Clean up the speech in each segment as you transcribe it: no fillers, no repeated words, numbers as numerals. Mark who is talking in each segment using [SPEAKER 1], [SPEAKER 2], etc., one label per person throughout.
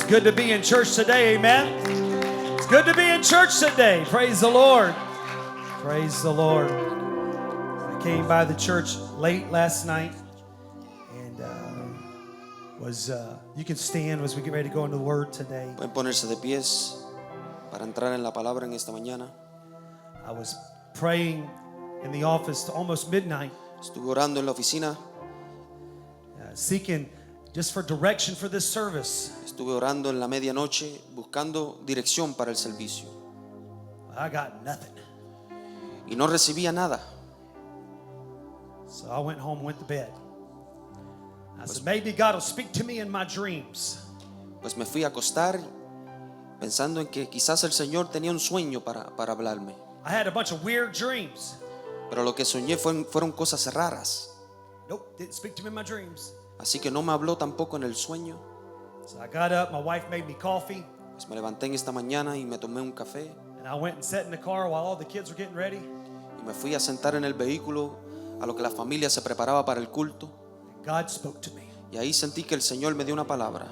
[SPEAKER 1] good to be in church today, amen. It's good to be in church today. Praise the Lord. Praise the Lord. I came by the church late last night and you can stand as we get ready to go into the Word today.
[SPEAKER 2] Pueden ponerse de pies para entrar en la palabra en esta mañana.
[SPEAKER 1] I was praying in the office to almost midnight.
[SPEAKER 2] Estuve orando en la oficina.
[SPEAKER 1] Seeking just for direction for this service.
[SPEAKER 2] Estuve orando en la medianoche buscando dirección para el servicio.
[SPEAKER 1] I got nothing.
[SPEAKER 2] Y no recibía nada.
[SPEAKER 1] So I went home, went to bed. I said, maybe God will speak to me in my dreams.
[SPEAKER 2] Pues me fui a acostar pensando en que quizás el Señor tenía un sueño para hablarme.
[SPEAKER 1] I had a bunch of weird dreams.
[SPEAKER 2] Pero lo que soñé fueron cosas raras.
[SPEAKER 1] Nope, didn't speak to me in my dreams.
[SPEAKER 2] Así que no me habló tampoco en el sueño.
[SPEAKER 1] So I got up, my wife made me coffee.
[SPEAKER 2] Pues me levanté en esta mañana y me tomé un café.
[SPEAKER 1] And I went and sat in the car while all the kids were getting ready.
[SPEAKER 2] Y me fui a sentar en el vehículo a lo que la familia se preparaba para el culto.
[SPEAKER 1] God spoke to me.
[SPEAKER 2] Y ahí sentí que el Señor me dio una palabra.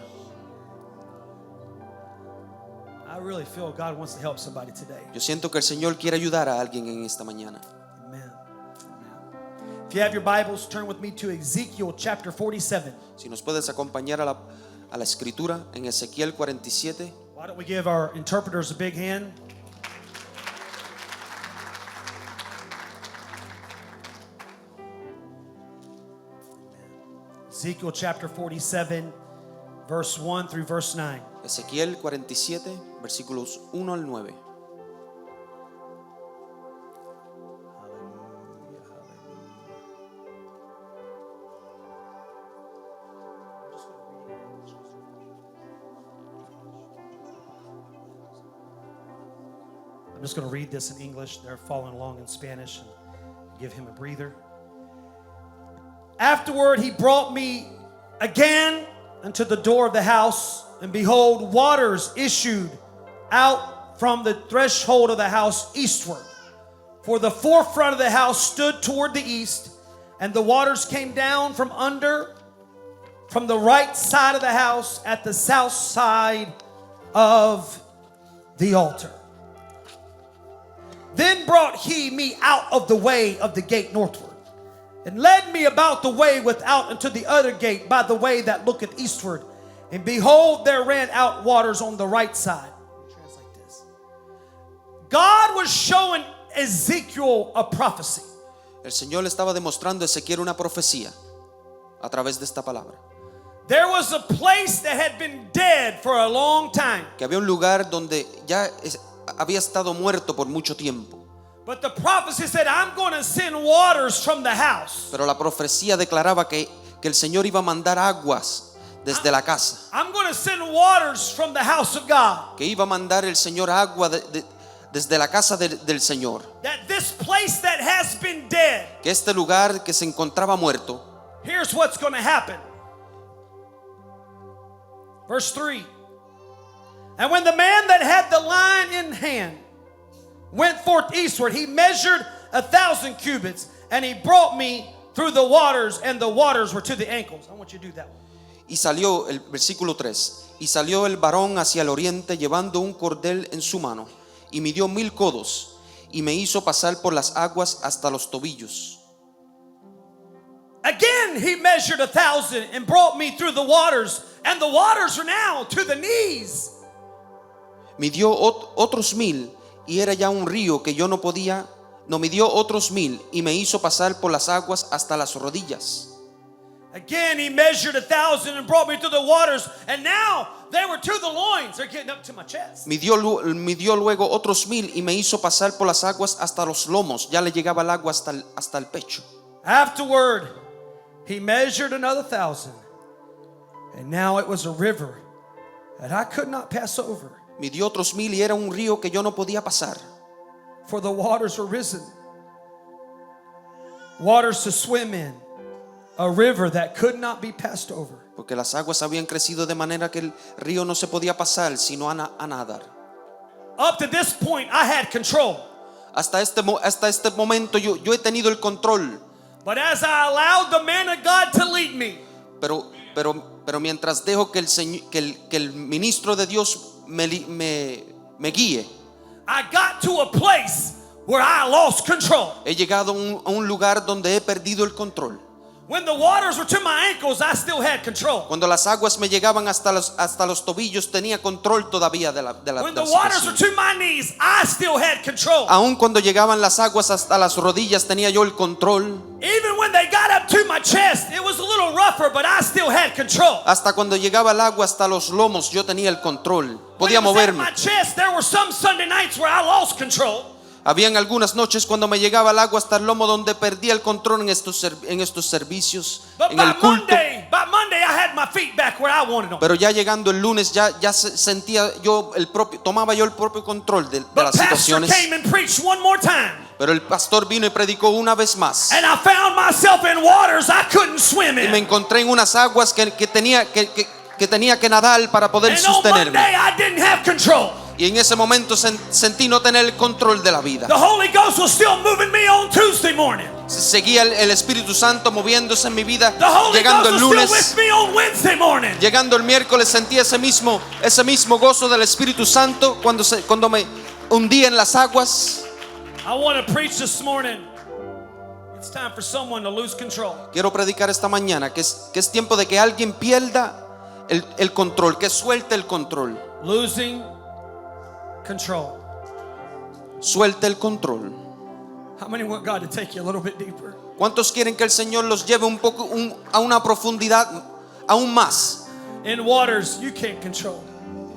[SPEAKER 1] I really feel God wants to help somebody today.
[SPEAKER 2] Yo siento que el Señor quiere ayudar a alguien en esta mañana.
[SPEAKER 1] Amen. If you have your Bibles, turn with me to Ezekiel chapter 47.
[SPEAKER 2] Si nos puedes acompañar a la escritura en Ezequiel 47.
[SPEAKER 1] Why don't we give our interpreters a big hand? Ezekiel chapter 47, verse 1 through verse 9.
[SPEAKER 2] Ezequiel 47, versículos 1 al 9.
[SPEAKER 1] I'm just going to read this in English. They're following along in Spanish and give him a breather. Afterward, he brought me again unto the door of the house, and behold, waters issued out from the threshold of the house eastward. For the forefront of the house stood toward the east, and the waters came down from the right side of the house at the south side of the altar. Then brought he me out of the way of the gate northward, and led me about the way without unto the other gate by the way that looketh eastward. And behold, there ran out waters on the right side. Translate this. God was showing Ezekiel a prophecy.
[SPEAKER 2] El Señor le estaba demostrando a Ezequiel una profecía a través de esta palabra.
[SPEAKER 1] There was a place that had been dead for a long time.
[SPEAKER 2] Que había un lugar donde ya había estado muerto por mucho tiempo.
[SPEAKER 1] But the prophecy said, I'm going to send waters from the house.
[SPEAKER 2] Pero la profecía declaraba que el Señor iba a mandar aguas desde la casa.
[SPEAKER 1] I'm going to send waters from the house of God.
[SPEAKER 2] Que iba a mandar el Señor agua desde la casa del Señor.
[SPEAKER 1] That this place that has been dead.
[SPEAKER 2] Que este lugar que se encontraba muerto.
[SPEAKER 1] Here's what's going to happen. Verse 3. And when the man that had the line in hand went forth eastward, he measured 1,000 cubits, and he brought me through the waters, and the waters were to the ankles. I want you to do that one.
[SPEAKER 2] Y salió, el versículo 3, y salió el varón hacia el oriente llevando un cordel en su mano, y midió 1000 codos, y me hizo pasar por las aguas hasta los tobillos.
[SPEAKER 1] Again he measured 1,000 and brought me through the waters, and the waters are now to the knees.
[SPEAKER 2] Midió otros 1000 y era ya un río que yo no podía. No, midió otros 1000 y me hizo pasar por las aguas hasta las rodillas.
[SPEAKER 1] Again he measured 1,000 and brought me through the waters, and now they were to the loins. They're getting up to my chest.
[SPEAKER 2] Midió luego otros 1000 y me hizo pasar por las aguas hasta los lomos. Ya le llegaba el agua hasta el pecho.
[SPEAKER 1] Afterward he measured another 1,000, and now it was a river that I could not pass over.
[SPEAKER 2] Midió otros 1000 y era un río que yo no podía pasar.
[SPEAKER 1] For the waters were risen, waters to swim in, a river that could not be passed over.
[SPEAKER 2] Porque las aguas habían crecido de manera que el río no se podía pasar sino a nadar.
[SPEAKER 1] Up to this point I had control.
[SPEAKER 2] Hasta este momento yo he tenido el control.
[SPEAKER 1] But as I allowed the man of God to lead me,
[SPEAKER 2] Pero Pero mientras dejo que el ministro de Dios me guíe,
[SPEAKER 1] I got to a place where I lost control.
[SPEAKER 2] he llegado a un lugar donde he perdido el control.
[SPEAKER 1] When the waters were to my ankles, I still had control.
[SPEAKER 2] Cuando las aguas me llegaban hasta los tobillos, tenía control todavía de la
[SPEAKER 1] When the waters were
[SPEAKER 2] situación.
[SPEAKER 1] to my knees, I still had control.
[SPEAKER 2] Aun cuando llegaban las aguas hasta las rodillas, tenía yo el control.
[SPEAKER 1] Even when they got up to my chest, it was a little rougher, but I still had control.
[SPEAKER 2] Hasta cuando llegaba el agua hasta los lomos, yo tenía el control. Podía
[SPEAKER 1] When it was at
[SPEAKER 2] moverme.
[SPEAKER 1] my chest, there were some Sunday nights where I lost control.
[SPEAKER 2] Habían algunas noches cuando me llegaba el agua hasta el lomo donde perdía el control en estos servicios,
[SPEAKER 1] But
[SPEAKER 2] en el culto.
[SPEAKER 1] by Monday, I had my feet back where I wanted them.
[SPEAKER 2] Pero ya llegando el lunes ya sentía yo tomaba yo el propio control de
[SPEAKER 1] But
[SPEAKER 2] las
[SPEAKER 1] pastor
[SPEAKER 2] situaciones.
[SPEAKER 1] came and preached one more time,
[SPEAKER 2] Pero el pastor vino y predicó una vez más.
[SPEAKER 1] and I found myself in waters I couldn't swim
[SPEAKER 2] Y me
[SPEAKER 1] in.
[SPEAKER 2] encontré en unas aguas que tenía que nadar para poder
[SPEAKER 1] And on
[SPEAKER 2] sostenerme.
[SPEAKER 1] Monday, I didn't have control.
[SPEAKER 2] Y en ese momento sentí no tener el control de la vida.
[SPEAKER 1] The Holy Ghost was still moving me on Tuesday morning.
[SPEAKER 2] Seguía el Espíritu Santo moviéndose en mi vida.
[SPEAKER 1] The Holy
[SPEAKER 2] Llegando
[SPEAKER 1] Ghost
[SPEAKER 2] el
[SPEAKER 1] was still with
[SPEAKER 2] lunes,
[SPEAKER 1] me on Wednesday morning.
[SPEAKER 2] llegando el miércoles, sentí ese mismo gozo del Espíritu Santo cuando me hundí en las aguas.
[SPEAKER 1] I want to preach this morning. It's time for someone to lose control.
[SPEAKER 2] Quiero predicar esta mañana que es tiempo de que alguien pierda el control, que suelte el control.
[SPEAKER 1] Losing control.
[SPEAKER 2] Suelte el control.
[SPEAKER 1] How many want God to take you a little bit deeper?
[SPEAKER 2] ¿Cuántos quieren que el Señor los lleve un poco a una profundidad aún más?
[SPEAKER 1] In waters you can't control.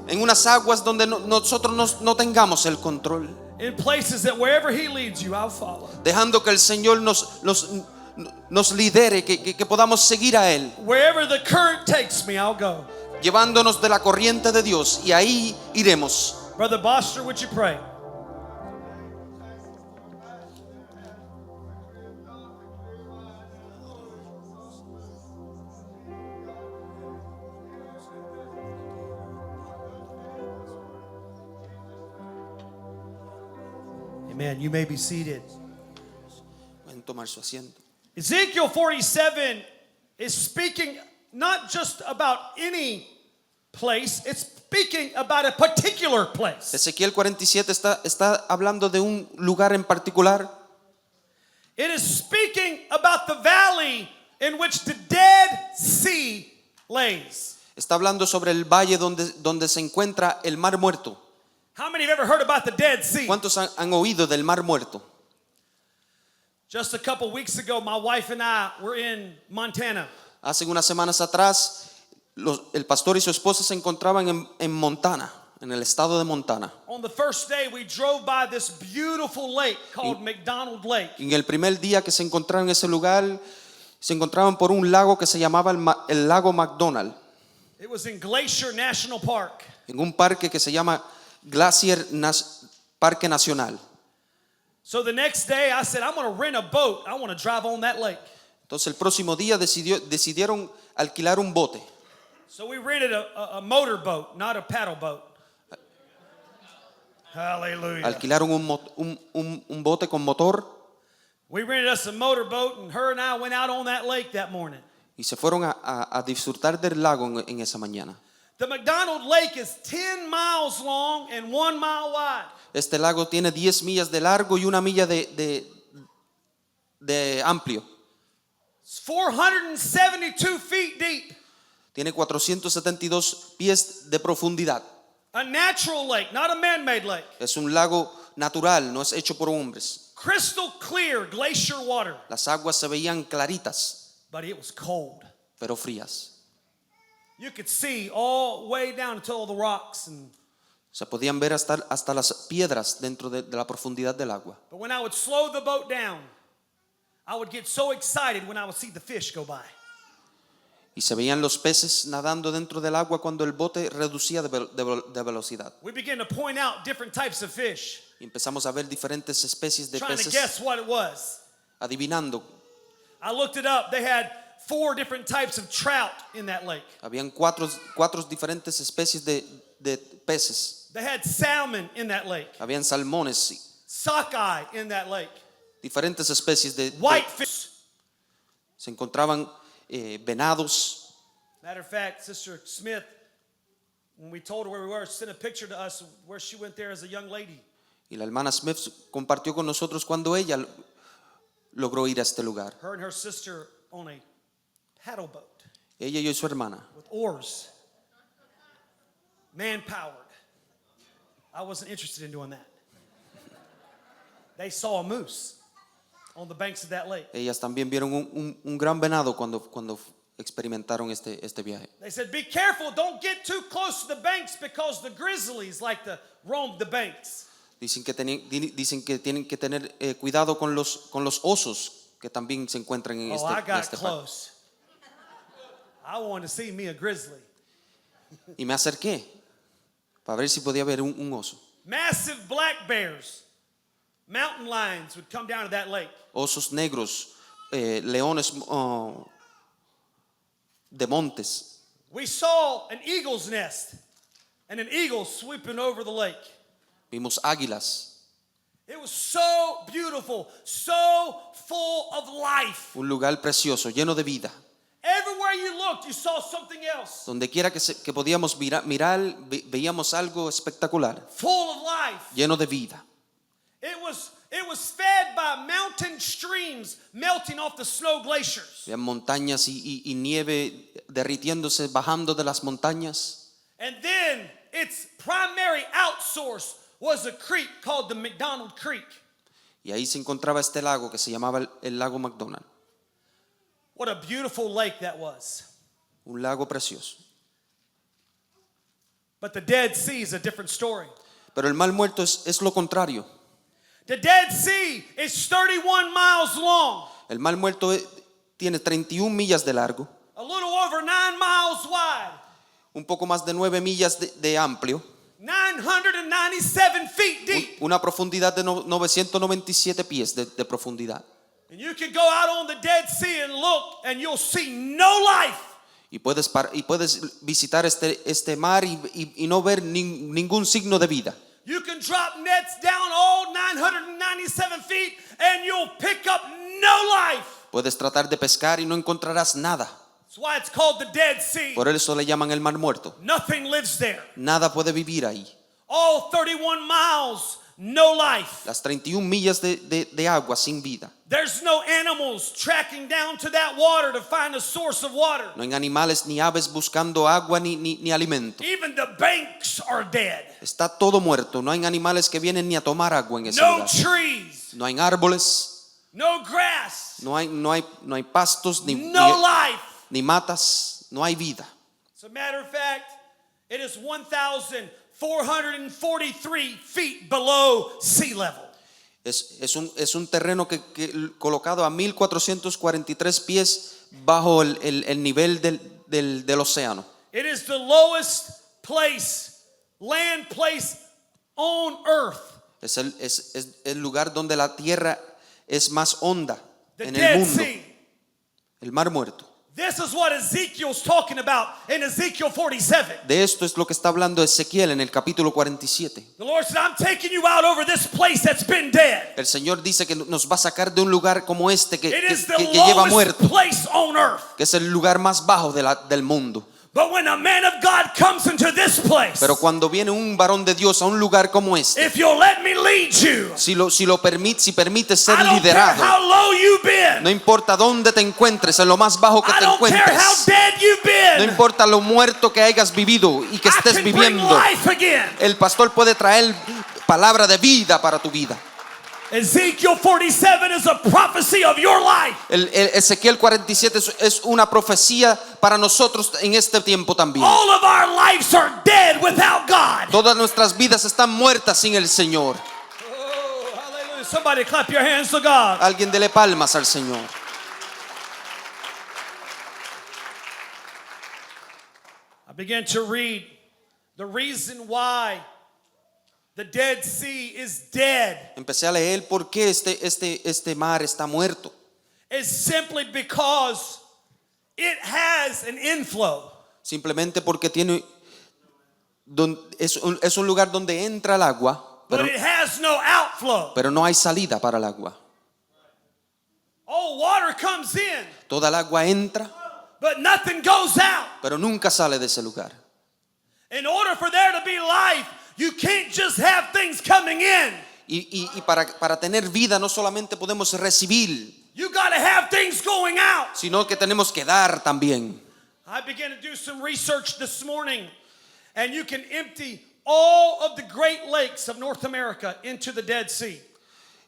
[SPEAKER 2] En unas aguas donde nosotros no tengamos el control.
[SPEAKER 1] In places that wherever He leads you, I'll follow.
[SPEAKER 2] Dejando que el Señor nos lidere, que podamos seguir a Él.
[SPEAKER 1] Wherever the current takes me, I'll go.
[SPEAKER 2] Llevándonos de la corriente de Dios. Y ahí iremos.
[SPEAKER 1] Brother Boster, would you pray? Amen. You may be seated.
[SPEAKER 2] Pueden tomar su asiento.
[SPEAKER 1] Ezekiel 47 is speaking not just about any place, it's speaking about a particular place.
[SPEAKER 2] Ezequiel 47 está hablando de un lugar en particular.
[SPEAKER 1] It is speaking about the valley in which the Dead Sea lays.
[SPEAKER 2] Está hablando sobre el valle donde se encuentra el Mar Muerto.
[SPEAKER 1] How many have ever heard about the Dead Sea?
[SPEAKER 2] ¿Cuántos han oído del Mar Muerto?
[SPEAKER 1] Just a couple weeks ago, my wife and I were in Montana.
[SPEAKER 2] Hace unas semanas atrás, el pastor y su esposa se encontraban en Montana, en el estado de Montana.
[SPEAKER 1] On the first day, we drove by this beautiful lake called McDonald Lake.
[SPEAKER 2] En el primer día que se encontraron en ese lugar, se encontraban por un lago que se llamaba el lago McDonald,
[SPEAKER 1] It was in Glacier National Park.
[SPEAKER 2] en un parque que se llama Parque Nacional.
[SPEAKER 1] So the next day, I said, I'm going to rent a boat. I want to drive on that lake.
[SPEAKER 2] Entonces el próximo día decidieron alquilar un bote.
[SPEAKER 1] So we rented a motor boat, not a paddle boat. Hallelujah.
[SPEAKER 2] Alquilaron un bote con motor
[SPEAKER 1] We rented us a motor boat, and her and I went out on that lake that morning.
[SPEAKER 2] y se fueron a disfrutar del lago en esa mañana.
[SPEAKER 1] The McDonald Lake is 10 miles long and 1 mile wide.
[SPEAKER 2] Este lago tiene 10 millas de largo y 1 milla de amplio.
[SPEAKER 1] It's 472 feet deep.
[SPEAKER 2] Tiene 472 pies de profundidad.
[SPEAKER 1] A natural lake, not a man-made lake.
[SPEAKER 2] Es un lago natural, no es hecho por hombres.
[SPEAKER 1] Crystal clear glacier water,
[SPEAKER 2] Las aguas se veían claritas,
[SPEAKER 1] but it was cold.
[SPEAKER 2] pero frías.
[SPEAKER 1] You could see all way down to all the rocks.
[SPEAKER 2] Se podían ver hasta las piedras dentro de la profundidad del agua.
[SPEAKER 1] But when I would slow the boat down, I would get so excited when I would see the fish go by.
[SPEAKER 2] Y se veían los peces nadando dentro del agua cuando el bote reducía de velocidad.
[SPEAKER 1] We began to point out different types of fish,
[SPEAKER 2] Y empezamos a ver diferentes especies de
[SPEAKER 1] trying to
[SPEAKER 2] peces,
[SPEAKER 1] guess what it was.
[SPEAKER 2] adivinando.
[SPEAKER 1] I looked it up. They had 4 different types of trout in that lake.
[SPEAKER 2] Habían cuatro diferentes especies de peces.
[SPEAKER 1] They had salmon in that lake,
[SPEAKER 2] Habían salmones,
[SPEAKER 1] sockeye in that lake,
[SPEAKER 2] diferentes especies de
[SPEAKER 1] whitefish.
[SPEAKER 2] se encontraban venados,
[SPEAKER 1] Matter of fact, Sister Smith, when we told her where we were, sent a picture to us where she went there as a young lady.
[SPEAKER 2] Y la hermana Smith compartió con nosotros cuando ella logró ir a este lugar.
[SPEAKER 1] Her and her sister on a paddle boat
[SPEAKER 2] Ella y su hermana.
[SPEAKER 1] with oars, man-powered. I wasn't interested in doing that. They saw a moose on the banks of that lake.
[SPEAKER 2] Ellas también vieron un gran venado cuando experimentaron este viaje.
[SPEAKER 1] They said, be careful, don't get too close to the banks because the grizzlies like to roam the banks.
[SPEAKER 2] Dicen que tienen que tener cuidado con los osos que también se encuentran en
[SPEAKER 1] Oh, I got
[SPEAKER 2] este parque.
[SPEAKER 1] close. I wanted to see me a grizzly.
[SPEAKER 2] Y me acerqué para ver si podía ver un oso.
[SPEAKER 1] Massive black bears, mountain lions would come down to that lake.
[SPEAKER 2] Osos negros, leones de montes.
[SPEAKER 1] We saw an eagle's nest and an eagle sweeping over the lake.
[SPEAKER 2] Vimos águilas.
[SPEAKER 1] It was so beautiful, so full of life.
[SPEAKER 2] Un lugar precioso, lleno de vida.
[SPEAKER 1] Everywhere you looked, you saw something else.
[SPEAKER 2] Donde quiera que podíamos mirar, veíamos algo espectacular,
[SPEAKER 1] Full of life.
[SPEAKER 2] lleno de vida.
[SPEAKER 1] It was fed by mountain streams melting off the snow glaciers.
[SPEAKER 2] Había montañas y nieve derritiéndose, bajando de las montañas.
[SPEAKER 1] And then its primary outsource was a creek called the McDonald Creek.
[SPEAKER 2] Y ahí se encontraba este lago que se llamaba el lago McDonald.
[SPEAKER 1] What a beautiful lake that was.
[SPEAKER 2] Un lago precioso.
[SPEAKER 1] But the Dead Sea is a different story.
[SPEAKER 2] Pero el Mar Muerto es lo contrario.
[SPEAKER 1] The Dead Sea is 31 miles long,
[SPEAKER 2] El Mar Muerto tiene 31 millas de largo,
[SPEAKER 1] a little over 9 miles wide,
[SPEAKER 2] un poco más de 9 millas de amplio,
[SPEAKER 1] 997 feet deep.
[SPEAKER 2] una profundidad de 997 pies de profundidad.
[SPEAKER 1] And you can go out on the Dead Sea and look, and you'll see no life.
[SPEAKER 2] Y puedes visitar este mar y no ver ningún signo de vida.
[SPEAKER 1] You can drop nets down all 997 feet, and you'll pick up no life.
[SPEAKER 2] Puedes tratar de pescar y no encontrarás nada.
[SPEAKER 1] That's why it's called the Dead Sea.
[SPEAKER 2] Por eso le llaman el Mar Muerto.
[SPEAKER 1] Nothing lives there.
[SPEAKER 2] Nada puede vivir ahí.
[SPEAKER 1] All 31 miles, no life.
[SPEAKER 2] Las 31 millas de agua sin vida.
[SPEAKER 1] There's no animals tracking down to that water to find a source of water.
[SPEAKER 2] No hay animales ni aves buscando agua ni alimento.
[SPEAKER 1] Even the banks are dead.
[SPEAKER 2] Está todo muerto. No hay animales que vienen ni a tomar agua en ese
[SPEAKER 1] No
[SPEAKER 2] lugar.
[SPEAKER 1] trees,
[SPEAKER 2] No hay árboles,
[SPEAKER 1] no grass,
[SPEAKER 2] no hay pastos
[SPEAKER 1] no life.
[SPEAKER 2] ni matas, no hay vida.
[SPEAKER 1] As a matter of fact, it is 1,443 feet below sea level.
[SPEAKER 2] Es un terreno que colocado a 1443 pies bajo el nivel del océano.
[SPEAKER 1] It is the lowest land place on earth.
[SPEAKER 2] Es el lugar donde la tierra es más honda
[SPEAKER 1] The
[SPEAKER 2] en el
[SPEAKER 1] Dead
[SPEAKER 2] mundo.
[SPEAKER 1] Sea.
[SPEAKER 2] El Mar Muerto.
[SPEAKER 1] This is what Ezekiel's talking about in Ezekiel 47.
[SPEAKER 2] De esto es lo que está hablando Ezequiel en el capítulo 47.
[SPEAKER 1] The Lord said, I'm taking you out over this place that's been dead.
[SPEAKER 2] El Señor dice que nos va a sacar de un lugar como este que
[SPEAKER 1] It is the
[SPEAKER 2] lleva
[SPEAKER 1] lowest
[SPEAKER 2] muerto,
[SPEAKER 1] place on earth.
[SPEAKER 2] que es el lugar más bajo del mundo.
[SPEAKER 1] But when a man of God comes into this place,
[SPEAKER 2] Pero cuando viene un varón de Dios a un lugar como este,
[SPEAKER 1] if you'll let me lead you,
[SPEAKER 2] si permites ser
[SPEAKER 1] I don't care
[SPEAKER 2] liderado,
[SPEAKER 1] how low you've been.
[SPEAKER 2] no importa dónde te encuentres, en lo más bajo que
[SPEAKER 1] I
[SPEAKER 2] te
[SPEAKER 1] don't care how
[SPEAKER 2] encuentres,
[SPEAKER 1] dead you've
[SPEAKER 2] no
[SPEAKER 1] been.
[SPEAKER 2] importa lo muerto que hayas vivido y que
[SPEAKER 1] I
[SPEAKER 2] estés
[SPEAKER 1] can bring
[SPEAKER 2] viviendo,
[SPEAKER 1] life again.
[SPEAKER 2] el pastor puede traer palabra de vida para tu vida.
[SPEAKER 1] Ezekiel 47 is a prophecy of your life.
[SPEAKER 2] El Ezequiel 47 es una profecía para nosotros en este tiempo también.
[SPEAKER 1] All of our lives are dead without God.
[SPEAKER 2] Todas nuestras vidas están muertas sin el Señor.
[SPEAKER 1] Oh, hallelujah. Somebody clap your hands to God.
[SPEAKER 2] Alguien dele palmas al Señor.
[SPEAKER 1] I began to read the reason why the Dead Sea is dead
[SPEAKER 2] Empecé a leer por qué este mar está muerto.
[SPEAKER 1] is simply because it has an inflow.
[SPEAKER 2] Simplemente porque es un lugar donde entra el agua,
[SPEAKER 1] But it has no outflow.
[SPEAKER 2] pero no hay salida para el agua.
[SPEAKER 1] Oh, water comes in,
[SPEAKER 2] Toda el agua entra,
[SPEAKER 1] but nothing goes out.
[SPEAKER 2] pero nunca sale de ese lugar.
[SPEAKER 1] In order for there to be life, you can't just have things coming in.
[SPEAKER 2] Y para tener vida no solamente podemos recibir,
[SPEAKER 1] You got to have things going out.
[SPEAKER 2] sino que tenemos que dar también.
[SPEAKER 1] I began to do some research this morning, and you can empty all of the Great Lakes of North America into the Dead Sea.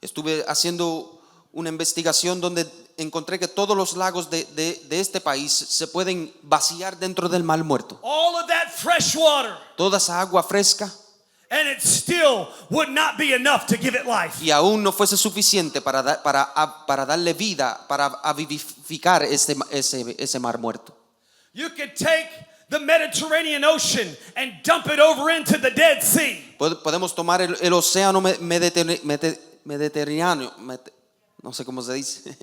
[SPEAKER 2] Estuve haciendo una investigación donde encontré que todos los lagos de este país se pueden vaciar dentro del Mar Muerto.
[SPEAKER 1] All of that fresh water,
[SPEAKER 2] Toda esa agua fresca,
[SPEAKER 1] and it still would not be enough to give it life.
[SPEAKER 2] y aún no fuese suficiente para darle vida, para vivificar ese Mar Muerto.
[SPEAKER 1] You could take the Mediterranean Ocean and dump it over into the Dead Sea.
[SPEAKER 2] Podemos tomar el océano Mediterráneo, no sé cómo se dice,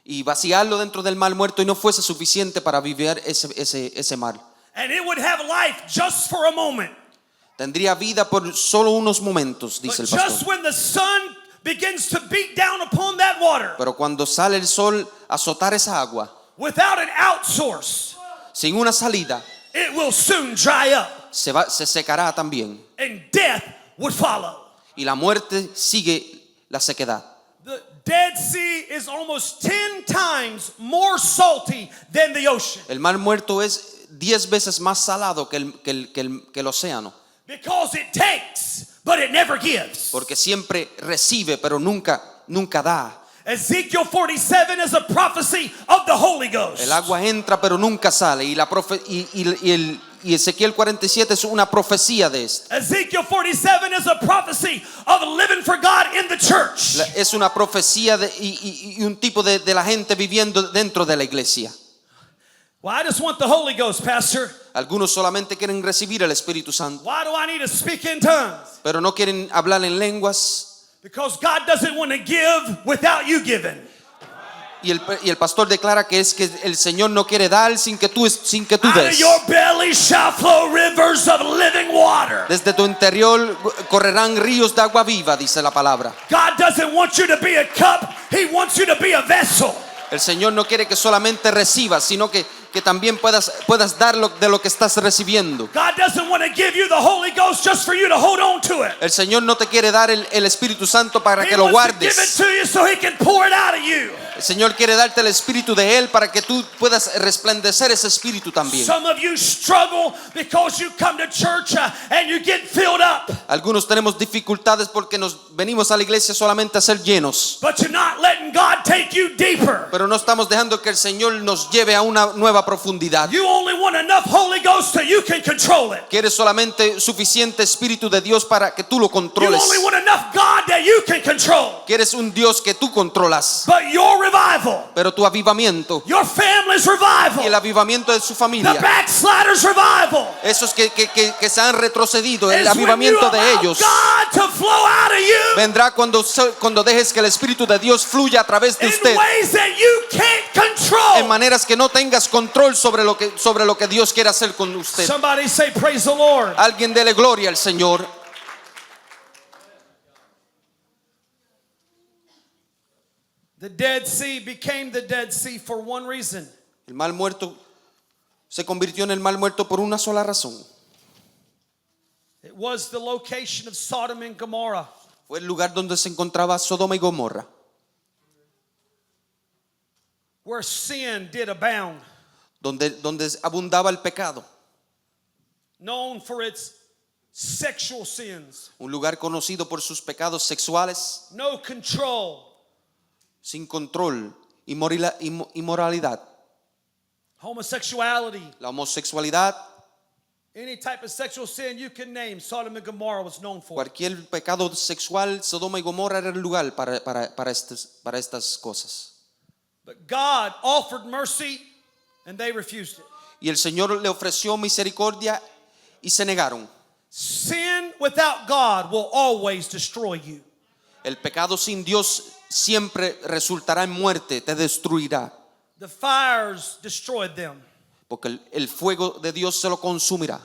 [SPEAKER 2] y vaciarlo dentro del Mar Muerto y no fuese suficiente para vivir ese mar.
[SPEAKER 1] And it would have life just for a moment.
[SPEAKER 2] Tendría vida por solo unos momentos, dice
[SPEAKER 1] But
[SPEAKER 2] el
[SPEAKER 1] just
[SPEAKER 2] pastor.
[SPEAKER 1] when the sun begins to beat down upon that water,
[SPEAKER 2] Pero cuando sale el sol a azotar esa agua,
[SPEAKER 1] without an outsource,
[SPEAKER 2] sin una salida,
[SPEAKER 1] it will soon dry up,
[SPEAKER 2] se secará también.
[SPEAKER 1] and death would follow.
[SPEAKER 2] Y la muerte sigue la sequedad.
[SPEAKER 1] The Dead Sea is almost 10 times more salty than the ocean,
[SPEAKER 2] El Mar Muerto es 10 veces más salado que el océano,
[SPEAKER 1] because it takes, but it never gives.
[SPEAKER 2] porque siempre recibe, pero nunca da.
[SPEAKER 1] Ezekiel 47 is a prophecy of the Holy Ghost.
[SPEAKER 2] El agua entra, pero nunca sale. Y Ezequiel 47 es una profecía de esto.
[SPEAKER 1] Ezekiel 47 is a prophecy of living for God in the church.
[SPEAKER 2] Es una profecía y un tipo de la gente viviendo dentro de la iglesia.
[SPEAKER 1] Well, I just want the Holy Ghost, Pastor.
[SPEAKER 2] Algunos solamente quieren recibir el Espíritu Santo,
[SPEAKER 1] Why do I need to speak in tongues?
[SPEAKER 2] pero no quieren hablar en lenguas.
[SPEAKER 1] Because God doesn't want to give without you giving.
[SPEAKER 2] Y el pastor declara que es que el Señor no quiere dar sin que tú
[SPEAKER 1] Out of
[SPEAKER 2] des.
[SPEAKER 1] your belly shall flow rivers of living water.
[SPEAKER 2] Desde tu interior correrán ríos de agua viva, dice la palabra.
[SPEAKER 1] God doesn't want you to be a cup. He wants you to be a vessel.
[SPEAKER 2] El Señor no quiere que solamente recibas, sino que también puedas dar de lo que estás recibiendo.
[SPEAKER 1] God doesn't want to give you the Holy Ghost just for you to hold on to it.
[SPEAKER 2] El Señor no te quiere dar el Espíritu Santo para
[SPEAKER 1] He
[SPEAKER 2] que lo
[SPEAKER 1] wants to give it
[SPEAKER 2] guardes.
[SPEAKER 1] to you so He can pour it out of you.
[SPEAKER 2] El Señor quiere darte el Espíritu de Él para que tú puedas resplandecer ese Espíritu también.
[SPEAKER 1] Some of you struggle because you come to church and you get filled up,
[SPEAKER 2] Algunos tenemos dificultades porque nos venimos a la iglesia solamente a ser llenos,
[SPEAKER 1] but you're not letting God take you deeper.
[SPEAKER 2] pero no estamos dejando que el Señor nos lleve a una nueva profundidad.
[SPEAKER 1] You only want enough Holy Ghost so you can control it.
[SPEAKER 2] Quieres solamente suficiente Espíritu de Dios para que tú lo
[SPEAKER 1] You
[SPEAKER 2] controles.
[SPEAKER 1] only want enough God that you can control.
[SPEAKER 2] Quieres un Dios que tú controlas,
[SPEAKER 1] But your revival,
[SPEAKER 2] pero tu avivamiento
[SPEAKER 1] your family's
[SPEAKER 2] y el
[SPEAKER 1] revival,
[SPEAKER 2] avivamiento de su
[SPEAKER 1] the
[SPEAKER 2] familia,
[SPEAKER 1] backsliders' revival,
[SPEAKER 2] esos que se han retrocedido, el
[SPEAKER 1] is when you
[SPEAKER 2] avivamiento de
[SPEAKER 1] allow
[SPEAKER 2] ellos
[SPEAKER 1] God to flow out of you
[SPEAKER 2] vendrá cuando dejes que el Espíritu de Dios fluya a través de
[SPEAKER 1] in
[SPEAKER 2] usted
[SPEAKER 1] ways that you can't
[SPEAKER 2] en
[SPEAKER 1] control.
[SPEAKER 2] maneras que no tengas control sobre lo que Dios quiere hacer con usted.
[SPEAKER 1] Somebody say, praise the Lord.
[SPEAKER 2] Alguien dele gloria al Señor.
[SPEAKER 1] The Dead Sea became the Dead Sea for one reason.
[SPEAKER 2] El Mar Muerto se convirtió en el Mar Muerto por una sola razón.
[SPEAKER 1] It was the location of Sodom and Gomorrah.
[SPEAKER 2] Fue el lugar donde se encontraba Sodoma y Gomorra,
[SPEAKER 1] Where sin did abound,
[SPEAKER 2] donde abundaba el pecado.
[SPEAKER 1] known for its sexual sins,
[SPEAKER 2] Un lugar conocido por sus pecados sexuales,
[SPEAKER 1] no control,
[SPEAKER 2] sin control, inmoralidad,
[SPEAKER 1] homosexuality,
[SPEAKER 2] la homosexualidad,
[SPEAKER 1] any type of sexual sin you can name, Sodom and Gomorrah was known for.
[SPEAKER 2] cualquier pecado sexual, Sodoma y Gomorra era el lugar para estas cosas.
[SPEAKER 1] But God offered mercy and they refused it.
[SPEAKER 2] Y el Señor le ofreció misericordia y se negaron.
[SPEAKER 1] Sin without God will always destroy you.
[SPEAKER 2] El pecado sin Dios siempre resultará en muerte, te destruirá,
[SPEAKER 1] The fires destroyed them.
[SPEAKER 2] porque el fuego de Dios se lo consumirá.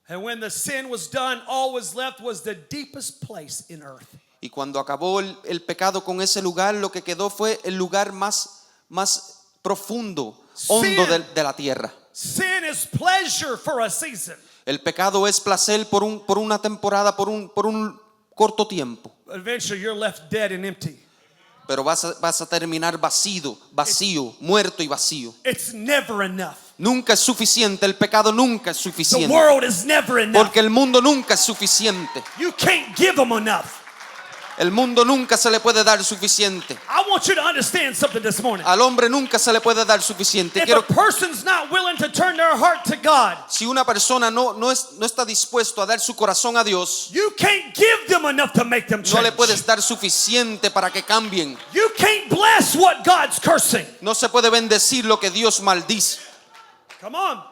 [SPEAKER 1] And when the sin was done, all was left was the deepest place in earth.
[SPEAKER 2] Y cuando acabó el pecado con ese lugar, lo que quedó fue el lugar más profundo hondo
[SPEAKER 1] Sin.
[SPEAKER 2] de la tierra.
[SPEAKER 1] Sin is pleasure for a season.
[SPEAKER 2] El pecado es placer por una temporada, por un corto tiempo.
[SPEAKER 1] Eventually you're left dead and empty.
[SPEAKER 2] Pero vas a terminar vacío, muerto y vacío.
[SPEAKER 1] It's never enough.
[SPEAKER 2] Nunca es suficiente, el pecado nunca es
[SPEAKER 1] The
[SPEAKER 2] suficiente.
[SPEAKER 1] world is never enough.
[SPEAKER 2] Porque el mundo nunca es suficiente.
[SPEAKER 1] You can't give them enough.
[SPEAKER 2] El mundo nunca se le puede dar suficiente.
[SPEAKER 1] I want you to understand something this morning.
[SPEAKER 2] Al hombre nunca se le puede dar suficiente.
[SPEAKER 1] If a person's not willing to turn their heart to God,
[SPEAKER 2] Si una persona no está dispuesto a dar su corazón a Dios,
[SPEAKER 1] you can't give them enough to make them
[SPEAKER 2] no le
[SPEAKER 1] change.
[SPEAKER 2] puedes dar suficiente para que cambien.
[SPEAKER 1] You can't bless what God's cursing.
[SPEAKER 2] No se puede bendecir lo que Dios maldice.
[SPEAKER 1] Come on.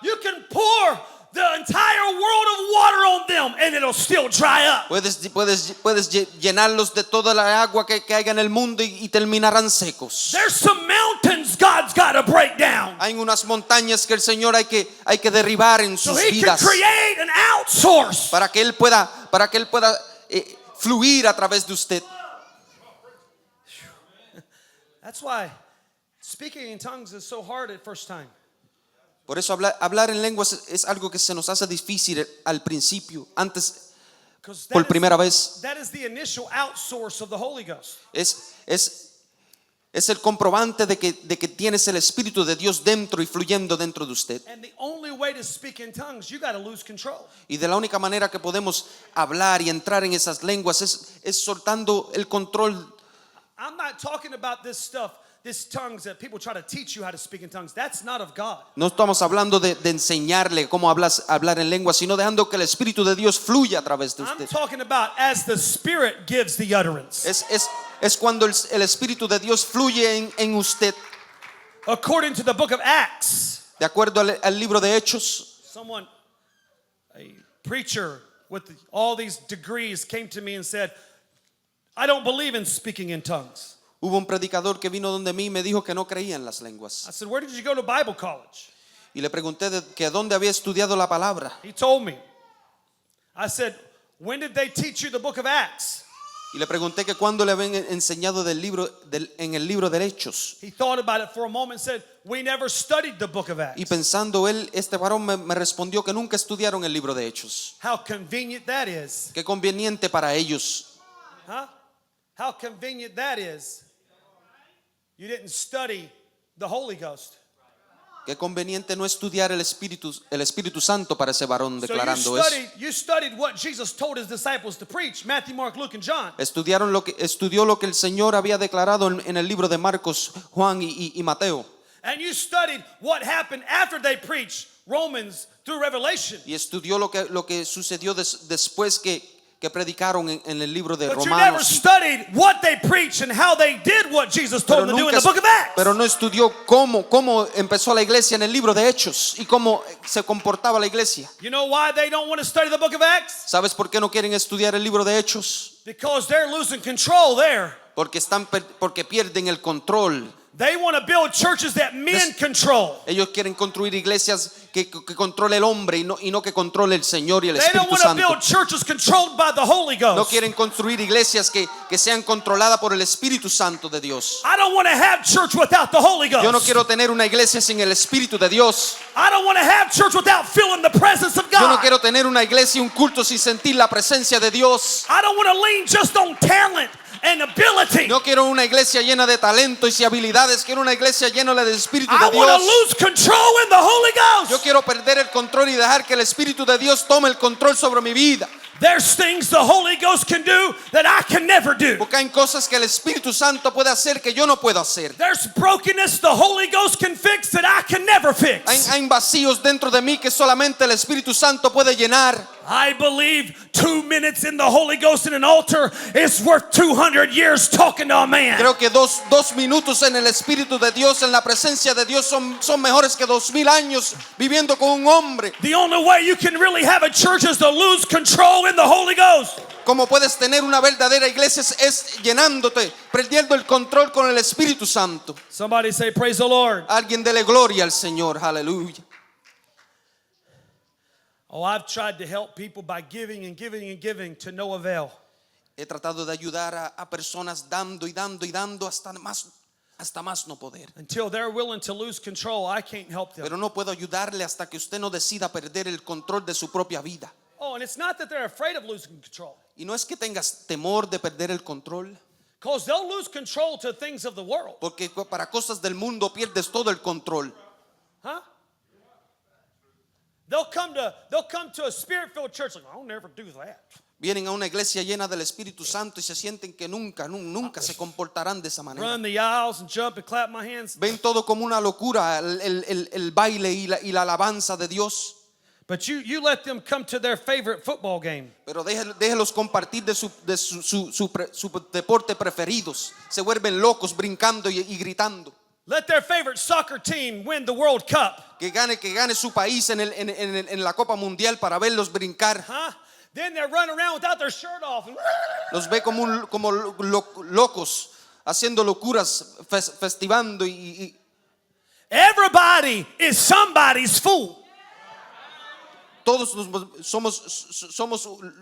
[SPEAKER 1] You can pour the entire world of water on them and it'll still dry up.
[SPEAKER 2] Puedes llenarlos de toda la agua que haya en el mundo y terminarán secos.
[SPEAKER 1] There's some mountains God's got to break down
[SPEAKER 2] Hay unas montañas que el Señor hay que derribar en
[SPEAKER 1] so
[SPEAKER 2] sus
[SPEAKER 1] He can
[SPEAKER 2] vidas
[SPEAKER 1] create an outsource.
[SPEAKER 2] para que Él pueda fluir a través de usted.
[SPEAKER 1] That's why speaking in tongues is so hard at first time.
[SPEAKER 2] Por eso hablar en lenguas es algo que se nos hace difícil al principio, antes,
[SPEAKER 1] 'Cause
[SPEAKER 2] por primera vez.
[SPEAKER 1] that is the initial outsource of the Holy Ghost.
[SPEAKER 2] Es el comprobante de que tienes el Espíritu de Dios dentro y fluyendo dentro de usted.
[SPEAKER 1] And the only way to speak in tongues, you got to lose control.
[SPEAKER 2] Y de la única manera que podemos hablar y entrar en esas lenguas es soltando el control.
[SPEAKER 1] I'm not talking about this stuff, this tongues that people try to teach you how to speak in tongues. That's not of God.
[SPEAKER 2] No estamos hablando de enseñarle cómo hablar en lenguas, sino dejando que el Espíritu de Dios fluya a través de
[SPEAKER 1] I'm
[SPEAKER 2] usted.
[SPEAKER 1] talking about as the Spirit gives the utterance.
[SPEAKER 2] Es cuando el Espíritu de Dios fluye en usted.
[SPEAKER 1] According to the book of Acts,
[SPEAKER 2] De acuerdo al libro de Hechos,
[SPEAKER 1] someone, a preacher with all these degrees came to me and said, I don't believe in speaking in tongues.
[SPEAKER 2] hubo un predicador que vino donde mí y me dijo que no creía en las lenguas.
[SPEAKER 1] I said, where did you go to Bible college?
[SPEAKER 2] Y le pregunté que dónde había estudiado la palabra.
[SPEAKER 1] He told me. I said, when did they teach you the book of Acts?
[SPEAKER 2] Y le pregunté que cuándo le habían enseñado en el libro de Hechos.
[SPEAKER 1] He thought about it for a moment and said, we never studied the book of Acts.
[SPEAKER 2] Y pensando este varón me respondió que nunca estudiaron el libro de Hechos.
[SPEAKER 1] How convenient that is.
[SPEAKER 2] Qué conveniente para ellos.
[SPEAKER 1] Huh? How convenient that is. You didn't study the Holy Ghost.
[SPEAKER 2] Qué conveniente no estudiar el Espíritu Santo para ese varón
[SPEAKER 1] So
[SPEAKER 2] declarando eso.
[SPEAKER 1] you studied what Jesus told his disciples to preach, Matthew, Mark, Luke, and John.
[SPEAKER 2] Estudió lo que el Señor había declarado en el libro de Marcos, Juan y Mateo.
[SPEAKER 1] And you studied what happened after they preached Romans through Revelation.
[SPEAKER 2] Y estudió lo que sucedió después que predicaron en el libro de
[SPEAKER 1] But you never
[SPEAKER 2] Romanos.
[SPEAKER 1] studied what they preached and how they did what Jesus told them to do in the book of Acts.
[SPEAKER 2] Pero no estudió cómo empezó la iglesia en el libro de Hechos y cómo se comportaba la iglesia.
[SPEAKER 1] You know why they don't want to study the book of Acts?
[SPEAKER 2] ¿Sabes por qué no quieren estudiar el libro de Hechos?
[SPEAKER 1] Because they're losing control there.
[SPEAKER 2] Porque pierden el control.
[SPEAKER 1] They want to build churches that men control.
[SPEAKER 2] Ellos quieren construir iglesias que controle el hombre y no que controle el Señor y el
[SPEAKER 1] They don't
[SPEAKER 2] Espíritu
[SPEAKER 1] want to
[SPEAKER 2] Santo.
[SPEAKER 1] build churches controlled by the Holy
[SPEAKER 2] No
[SPEAKER 1] Ghost.
[SPEAKER 2] quieren construir iglesias que sean controladas por el Espíritu Santo de Dios.
[SPEAKER 1] I don't want to have church without the Holy Ghost.
[SPEAKER 2] Yo no quiero tener una iglesia sin el Espíritu de Dios.
[SPEAKER 1] I don't want to have church without feeling the presence of
[SPEAKER 2] Yo no
[SPEAKER 1] God.
[SPEAKER 2] quiero tener una iglesia y un culto sin sentir la presencia de Dios.
[SPEAKER 1] I don't want to lean just on talent and ability.
[SPEAKER 2] No quiero una iglesia llena de talentos y habilidades. Quiero una iglesia llena del Espíritu
[SPEAKER 1] I
[SPEAKER 2] de
[SPEAKER 1] want to
[SPEAKER 2] Dios.
[SPEAKER 1] lose control in the Holy
[SPEAKER 2] Yo
[SPEAKER 1] Ghost.
[SPEAKER 2] quiero perder el control y dejar que el Espíritu de Dios tome el control sobre mi vida.
[SPEAKER 1] There's things the Holy Ghost can do that I can never do.
[SPEAKER 2] Porque hay cosas que el Espíritu Santo puede hacer que yo no puedo hacer.
[SPEAKER 1] There's brokenness the Holy Ghost can fix that I can never fix.
[SPEAKER 2] Hay vacíos dentro de mí que solamente el Espíritu Santo puede llenar.
[SPEAKER 1] I believe 2 minutes in the Holy Ghost in an altar is worth 200 years talking to a man.
[SPEAKER 2] Creo que dos minutos en el Espíritu de Dios, en la presencia de Dios, son mejores que 2000 años viviendo con un hombre.
[SPEAKER 1] The only way you can really have a church is to lose control in the Holy Ghost.
[SPEAKER 2] Como puedes tener una verdadera iglesia es llenándote, perdiendo el control con el Espíritu Santo.
[SPEAKER 1] Somebody say, praise the Lord.
[SPEAKER 2] Alguien dele gloria al Señor, aleluya.
[SPEAKER 1] Oh, I've tried to help people by giving and giving and giving to no avail.
[SPEAKER 2] He tratado de ayudar a personas dando y dando y dando hasta más hasta más no poder.
[SPEAKER 1] Until they're willing to lose control, I can't help them.
[SPEAKER 2] Pero no puedo ayudarle hasta que usted no decida perder el control de su propia vida.
[SPEAKER 1] Oh, and it's not that they're afraid of losing control.
[SPEAKER 2] Y no es que tengas temor de perder el control,
[SPEAKER 1] Because they'll lose control to things of the world.
[SPEAKER 2] porque para cosas del mundo pierdes todo el control.
[SPEAKER 1] Huh? They'll come to a spirit-filled church like, I'll never do that.
[SPEAKER 2] Vienen a una iglesia llena del Espíritu Santo y se sienten que nunca se comportarán de esa manera.
[SPEAKER 1] Run the aisles and jump and clap my hands.
[SPEAKER 2] Ven todo como una locura, el baile y la alabanza de Dios.
[SPEAKER 1] But you let them come to their favorite football game.
[SPEAKER 2] Pero déjelos compartir de su deporte preferidos. Se vuelven locos brincando y gritando.
[SPEAKER 1] Let their favorite soccer team win the World Cup.
[SPEAKER 2] Que gane su país en la Copa Mundial para verlos brincar.
[SPEAKER 1] Huh? Then they're running around without their shirt off.
[SPEAKER 2] Los ve como locos, haciendo locuras, festivando y
[SPEAKER 1] Everybody is somebody's fool.
[SPEAKER 2] todos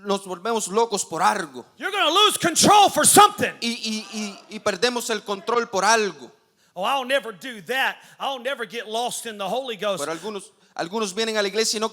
[SPEAKER 2] nos volvemos locos por algo.
[SPEAKER 1] You're going to lose control for something.
[SPEAKER 2] Y perdemos el control por algo.
[SPEAKER 1] Oh, I'll never do that. I'll never get lost in the Holy Ghost.
[SPEAKER 2] Pero algunos vienen a la iglesia y no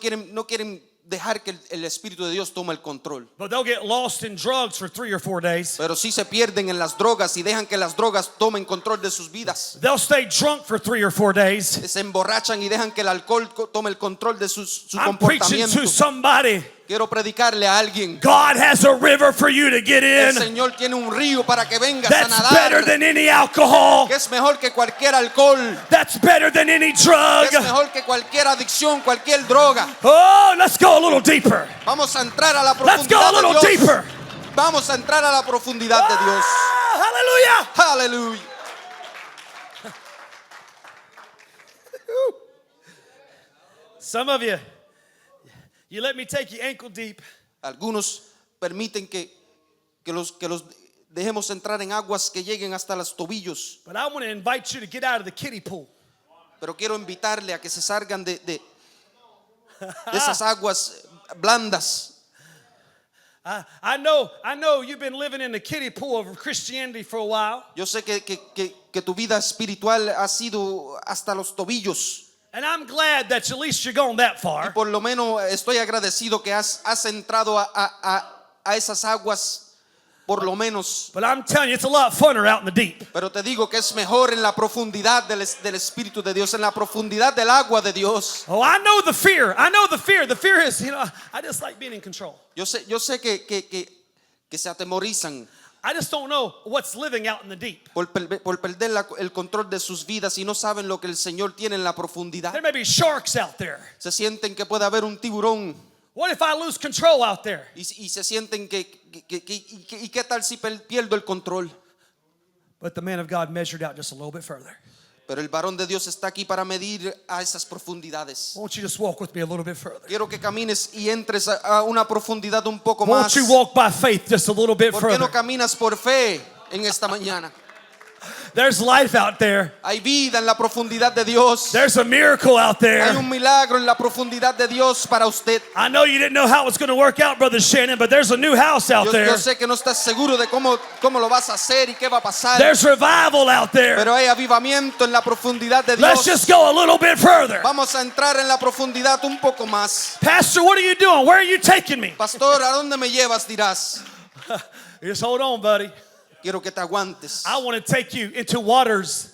[SPEAKER 2] quieren dejar que el Espíritu de Dios tome el control.
[SPEAKER 1] But they'll get lost in drugs for 3 or 4 days.
[SPEAKER 2] Pero sí se pierden en las drogas y dejan que las drogas tomen control de sus vidas.
[SPEAKER 1] They'll stay drunk for 3 or 4 days.
[SPEAKER 2] Se emborrachan y dejan que el alcohol tome el control de su
[SPEAKER 1] I'm preaching
[SPEAKER 2] comportamiento.
[SPEAKER 1] to somebody.
[SPEAKER 2] Quiero predicarle a alguien.
[SPEAKER 1] God has a river for you to get
[SPEAKER 2] El
[SPEAKER 1] in.
[SPEAKER 2] Señor tiene un río para que vengas a
[SPEAKER 1] That's better
[SPEAKER 2] nadar.
[SPEAKER 1] than any alcohol.
[SPEAKER 2] Que es mejor que cualquier alcohol.
[SPEAKER 1] That's better than any drug.
[SPEAKER 2] Que es mejor que cualquier adicción, cualquier droga.
[SPEAKER 1] Oh, let's go a little deeper.
[SPEAKER 2] Vamos a entrar a la
[SPEAKER 1] Let's go a
[SPEAKER 2] profundidad de
[SPEAKER 1] little
[SPEAKER 2] Dios.
[SPEAKER 1] deeper.
[SPEAKER 2] Vamos a entrar a la profundidad de Dios.
[SPEAKER 1] Ah, hallelujah.
[SPEAKER 2] Aleluya.
[SPEAKER 1] Some of you let me take you ankle deep.
[SPEAKER 2] Algunos permiten que los dejemos entrar en aguas que lleguen hasta los tobillos.
[SPEAKER 1] But I want to invite you to get out of the kiddie pool.
[SPEAKER 2] Pero quiero invitarle a que se salgan de esas aguas blandas.
[SPEAKER 1] I know you've been living in the kiddie pool of Christianity for a while.
[SPEAKER 2] Yo sé que tu vida espiritual ha sido hasta los tobillos.
[SPEAKER 1] And I'm glad that at least you're going that
[SPEAKER 2] Y
[SPEAKER 1] far.
[SPEAKER 2] por lo menos estoy agradecido que has entrado a esas aguas, por lo menos.
[SPEAKER 1] But I'm telling you, it's a lot funner out in the deep.
[SPEAKER 2] Pero te digo que es mejor en la profundidad del Espíritu de Dios, en la profundidad del agua de Dios.
[SPEAKER 1] Oh, I know the fear. The fear is, I just like being in control.
[SPEAKER 2] Yo sé que se atemorizan
[SPEAKER 1] I just don't know what's living out in the deep.
[SPEAKER 2] por perder el control de sus vidas y no saben lo que el Señor tiene en la profundidad.
[SPEAKER 1] There may be sharks out there.
[SPEAKER 2] Se sienten que puede haber un tiburón
[SPEAKER 1] What if I lose control out there?
[SPEAKER 2] y se sienten que qué tal si pierdo el control.
[SPEAKER 1] But the man of God measured out just a little bit further.
[SPEAKER 2] Pero el varón de Dios está aquí para medir a esas profundidades.
[SPEAKER 1] Won't you just walk with me a little bit further?
[SPEAKER 2] Quiero que camines y entres a una profundidad un poco
[SPEAKER 1] Won't
[SPEAKER 2] más.
[SPEAKER 1] you walk by faith just a little bit
[SPEAKER 2] ¿Por qué no
[SPEAKER 1] further?
[SPEAKER 2] caminas por fe en esta mañana?
[SPEAKER 1] There's life out there.
[SPEAKER 2] Hay vida en la profundidad de Dios.
[SPEAKER 1] There's a miracle out
[SPEAKER 2] Hay
[SPEAKER 1] there.
[SPEAKER 2] un milagro en la profundidad de Dios para usted.
[SPEAKER 1] I know you didn't know how it's going to work out, Brother Shannon, but there's a new house out
[SPEAKER 2] Yo
[SPEAKER 1] there.
[SPEAKER 2] sé que no estás seguro de cómo lo vas a hacer y qué va a pasar.
[SPEAKER 1] There's revival out there.
[SPEAKER 2] Pero hay avivamiento en la profundidad de
[SPEAKER 1] Let's
[SPEAKER 2] Dios.
[SPEAKER 1] just go a little bit further.
[SPEAKER 2] Vamos a entrar en la profundidad un poco más.
[SPEAKER 1] Pastor, what are you doing? Where are you taking me?
[SPEAKER 2] Pastor, ¿a dónde me llevas? Dirás.
[SPEAKER 1] Just hold on, buddy.
[SPEAKER 2] Quiero que te aguantes.
[SPEAKER 1] I want to take you into waters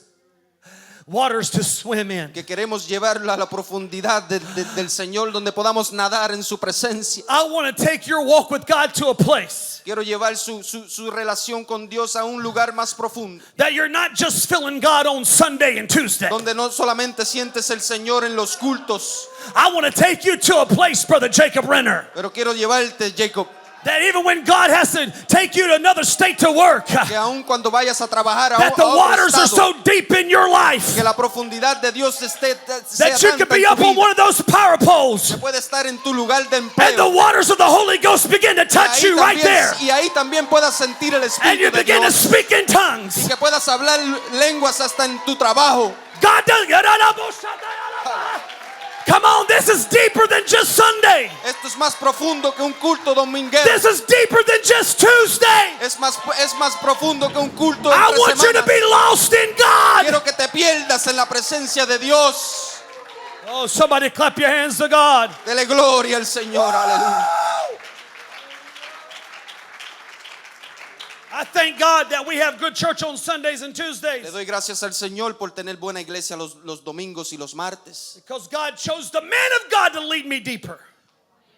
[SPEAKER 1] to swim in.
[SPEAKER 2] Que queremos llevarlo a la profundidad del Señor donde podamos nadar en su presencia.
[SPEAKER 1] I want to take your walk with God to a place
[SPEAKER 2] Quiero llevar su relación con Dios a un lugar más profundo.
[SPEAKER 1] that you're not just feeling God on Sunday and Tuesday.
[SPEAKER 2] Donde no solamente sientes el Señor en los cultos.
[SPEAKER 1] I want to take you to a place, Brother Jacob Renner,
[SPEAKER 2] Pero quiero llevarte, Jacob,
[SPEAKER 1] that even when God has to take you to another state to work,
[SPEAKER 2] que aun cuando vayas a trabajar a
[SPEAKER 1] that the
[SPEAKER 2] otro
[SPEAKER 1] waters are
[SPEAKER 2] estado,
[SPEAKER 1] so deep in your life
[SPEAKER 2] que la profundidad de Dios sea
[SPEAKER 1] that you
[SPEAKER 2] tanta
[SPEAKER 1] can be
[SPEAKER 2] en
[SPEAKER 1] up
[SPEAKER 2] tu
[SPEAKER 1] on
[SPEAKER 2] vida,
[SPEAKER 1] one of those power poles
[SPEAKER 2] que puede estar en tu lugar de
[SPEAKER 1] and the
[SPEAKER 2] empleo.
[SPEAKER 1] waters of the Holy Ghost begin to touch you right there,
[SPEAKER 2] Y ahí también puedas sentir el
[SPEAKER 1] and you
[SPEAKER 2] Espíritu de
[SPEAKER 1] begin to
[SPEAKER 2] Dios.
[SPEAKER 1] speak in tongues.
[SPEAKER 2] Y que puedas hablar lenguas hasta en tu trabajo.
[SPEAKER 1] God does. Come on, this This is deeper than just Sunday.
[SPEAKER 2] Esto es más profundo que un culto dominguero.
[SPEAKER 1] This is deeper than just Tuesday.
[SPEAKER 2] Es más profundo que un culto
[SPEAKER 1] I
[SPEAKER 2] entre
[SPEAKER 1] want you to
[SPEAKER 2] semanas.
[SPEAKER 1] be lost in God.
[SPEAKER 2] Quiero que te pierdas en la presencia de Dios.
[SPEAKER 1] Oh, somebody clap your hands to God.
[SPEAKER 2] Dele gloria al Señor, aleluya.
[SPEAKER 1] I thank God that we have good church on Sundays and
[SPEAKER 2] Le
[SPEAKER 1] Tuesdays.
[SPEAKER 2] doy gracias al Señor por tener buena iglesia los domingos y los martes.
[SPEAKER 1] Because God chose the man of God to lead me deeper.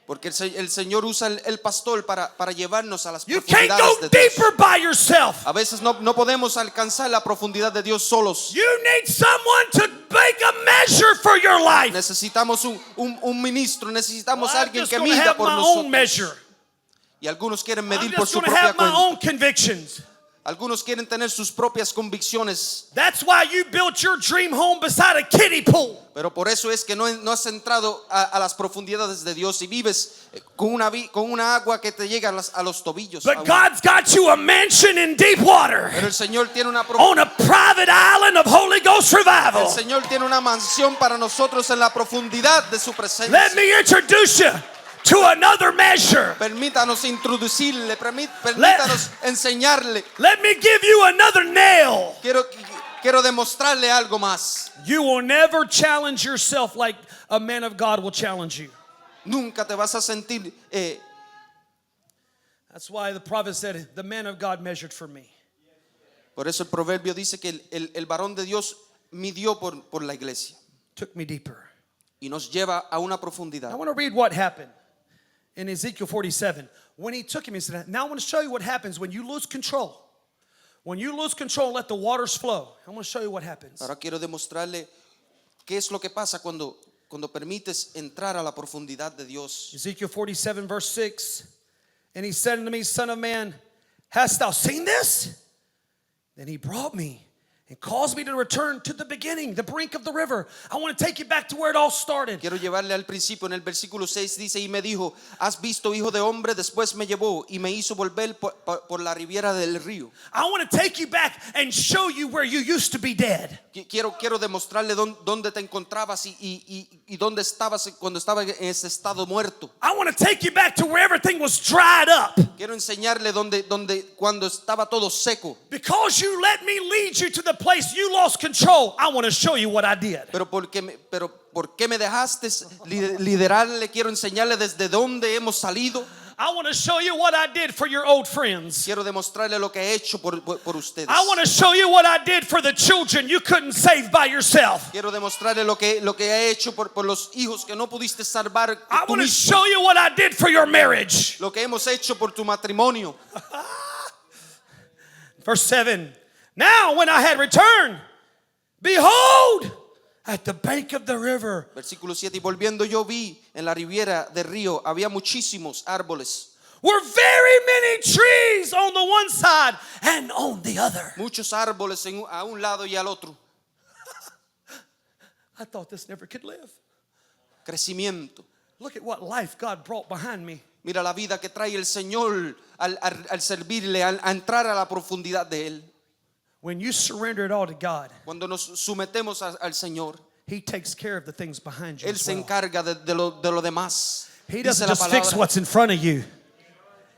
[SPEAKER 2] Porque el Señor usa el pastor para llevarnos a las
[SPEAKER 1] You can't
[SPEAKER 2] profundidades
[SPEAKER 1] go
[SPEAKER 2] de Dios.
[SPEAKER 1] deeper by yourself.
[SPEAKER 2] A veces no podemos alcanzar la profundidad de Dios solos.
[SPEAKER 1] You need someone to make a measure for your life.
[SPEAKER 2] Necesitamos un ministro, necesitamos
[SPEAKER 1] Well, I'm
[SPEAKER 2] alguien
[SPEAKER 1] just
[SPEAKER 2] que
[SPEAKER 1] going to
[SPEAKER 2] mida
[SPEAKER 1] have
[SPEAKER 2] por
[SPEAKER 1] my own
[SPEAKER 2] nosotros.
[SPEAKER 1] measure.
[SPEAKER 2] Y algunos quieren
[SPEAKER 1] I'm
[SPEAKER 2] medir por
[SPEAKER 1] just
[SPEAKER 2] su
[SPEAKER 1] going to
[SPEAKER 2] propia
[SPEAKER 1] have my
[SPEAKER 2] cuenta.
[SPEAKER 1] own convictions.
[SPEAKER 2] Algunos quieren tener sus propias convicciones.
[SPEAKER 1] That's why you built your dream home beside a kiddie pool.
[SPEAKER 2] Pero por eso es que no has entrado a las profundidades de Dios y vives con una agua que te llega a los tobillos.
[SPEAKER 1] But God's got you a mansion in deep water
[SPEAKER 2] Pero el Señor tiene una
[SPEAKER 1] on a private island of Holy Ghost
[SPEAKER 2] El
[SPEAKER 1] revival.
[SPEAKER 2] Señor tiene una mansión para nosotros en la profundidad de su presencia.
[SPEAKER 1] Let me introduce you to another measure.
[SPEAKER 2] Permítanos introducirle, permítanos enseñarle.
[SPEAKER 1] Let me give you another nail.
[SPEAKER 2] Quiero demostrarle algo más.
[SPEAKER 1] You will never challenge yourself like a man of God will challenge you.
[SPEAKER 2] Nunca te vas a sentir.
[SPEAKER 1] That's why the prophet said, the man of God measured for me.
[SPEAKER 2] Por eso el proverbio dice que el varón de Dios midió por la iglesia
[SPEAKER 1] Took me deeper.
[SPEAKER 2] y nos lleva a una
[SPEAKER 1] I
[SPEAKER 2] profundidad.
[SPEAKER 1] want to read what happened in Ezekiel 47. When he took him, he said, now I want to show you what happens when you lose control. When you lose control, let the waters flow. I want to show you what happens.
[SPEAKER 2] Ahora quiero demostrarle qué es lo que pasa cuando permites entrar a la profundidad de Dios.
[SPEAKER 1] Ezekiel 47, verse 6. And he said unto me, Son of man, hast thou seen this? Then he brought me and caused me to return to the beginning, the brink of the river. I want to take you back to where it all started.
[SPEAKER 2] Quiero llevarle al principio. En el versículo 6 dice: y me dijo, has visto, hijo de hombre. Después me llevó y me hizo volver por la riviera del río.
[SPEAKER 1] I want to take you back and show you where you used to be dead.
[SPEAKER 2] Quiero demostrarle dónde te encontrabas y dónde estabas cuando estaba en ese estado muerto.
[SPEAKER 1] I want to take you back to where everything was dried up.
[SPEAKER 2] Quiero enseñarle cuando estaba todo seco.
[SPEAKER 1] Because you let me lead you to the place you lost control, I want to show you what I did.
[SPEAKER 2] Pero ¿por qué me dejaste liderarle? Quiero enseñarle desde dónde hemos salido.
[SPEAKER 1] I want to show you what I did for your old friends.
[SPEAKER 2] Quiero demostrarle lo que he hecho por ustedes.
[SPEAKER 1] I want to show you what I did for the children you couldn't save by yourself.
[SPEAKER 2] Quiero demostrarle lo que he hecho por los hijos que no pudiste salvar
[SPEAKER 1] I
[SPEAKER 2] tú
[SPEAKER 1] want to
[SPEAKER 2] mismo.
[SPEAKER 1] show you what I did for your marriage.
[SPEAKER 2] Lo que hemos hecho por tu matrimonio.
[SPEAKER 1] Verse 7. Now when I had returned, behold, at the bank of the river,
[SPEAKER 2] Versículo 7. Y volviendo yo vi en la riviera del río había muchísimos árboles,
[SPEAKER 1] were very many trees on the one side and on the other.
[SPEAKER 2] muchos árboles a un lado y al otro.
[SPEAKER 1] I thought this never could live.
[SPEAKER 2] Crecimiento.
[SPEAKER 1] Look at what life God brought behind me.
[SPEAKER 2] Mira la vida que trae el Señor al servirle, a entrar a la profundidad de Él.
[SPEAKER 1] When you surrender it all to God,
[SPEAKER 2] Cuando nos sometemos al Señor,
[SPEAKER 1] He takes care of the things behind you
[SPEAKER 2] Él
[SPEAKER 1] as
[SPEAKER 2] se
[SPEAKER 1] well.
[SPEAKER 2] encarga de lo demás.
[SPEAKER 1] He
[SPEAKER 2] Dice
[SPEAKER 1] doesn't
[SPEAKER 2] la
[SPEAKER 1] just fix
[SPEAKER 2] palabra,
[SPEAKER 1] what's in front of you.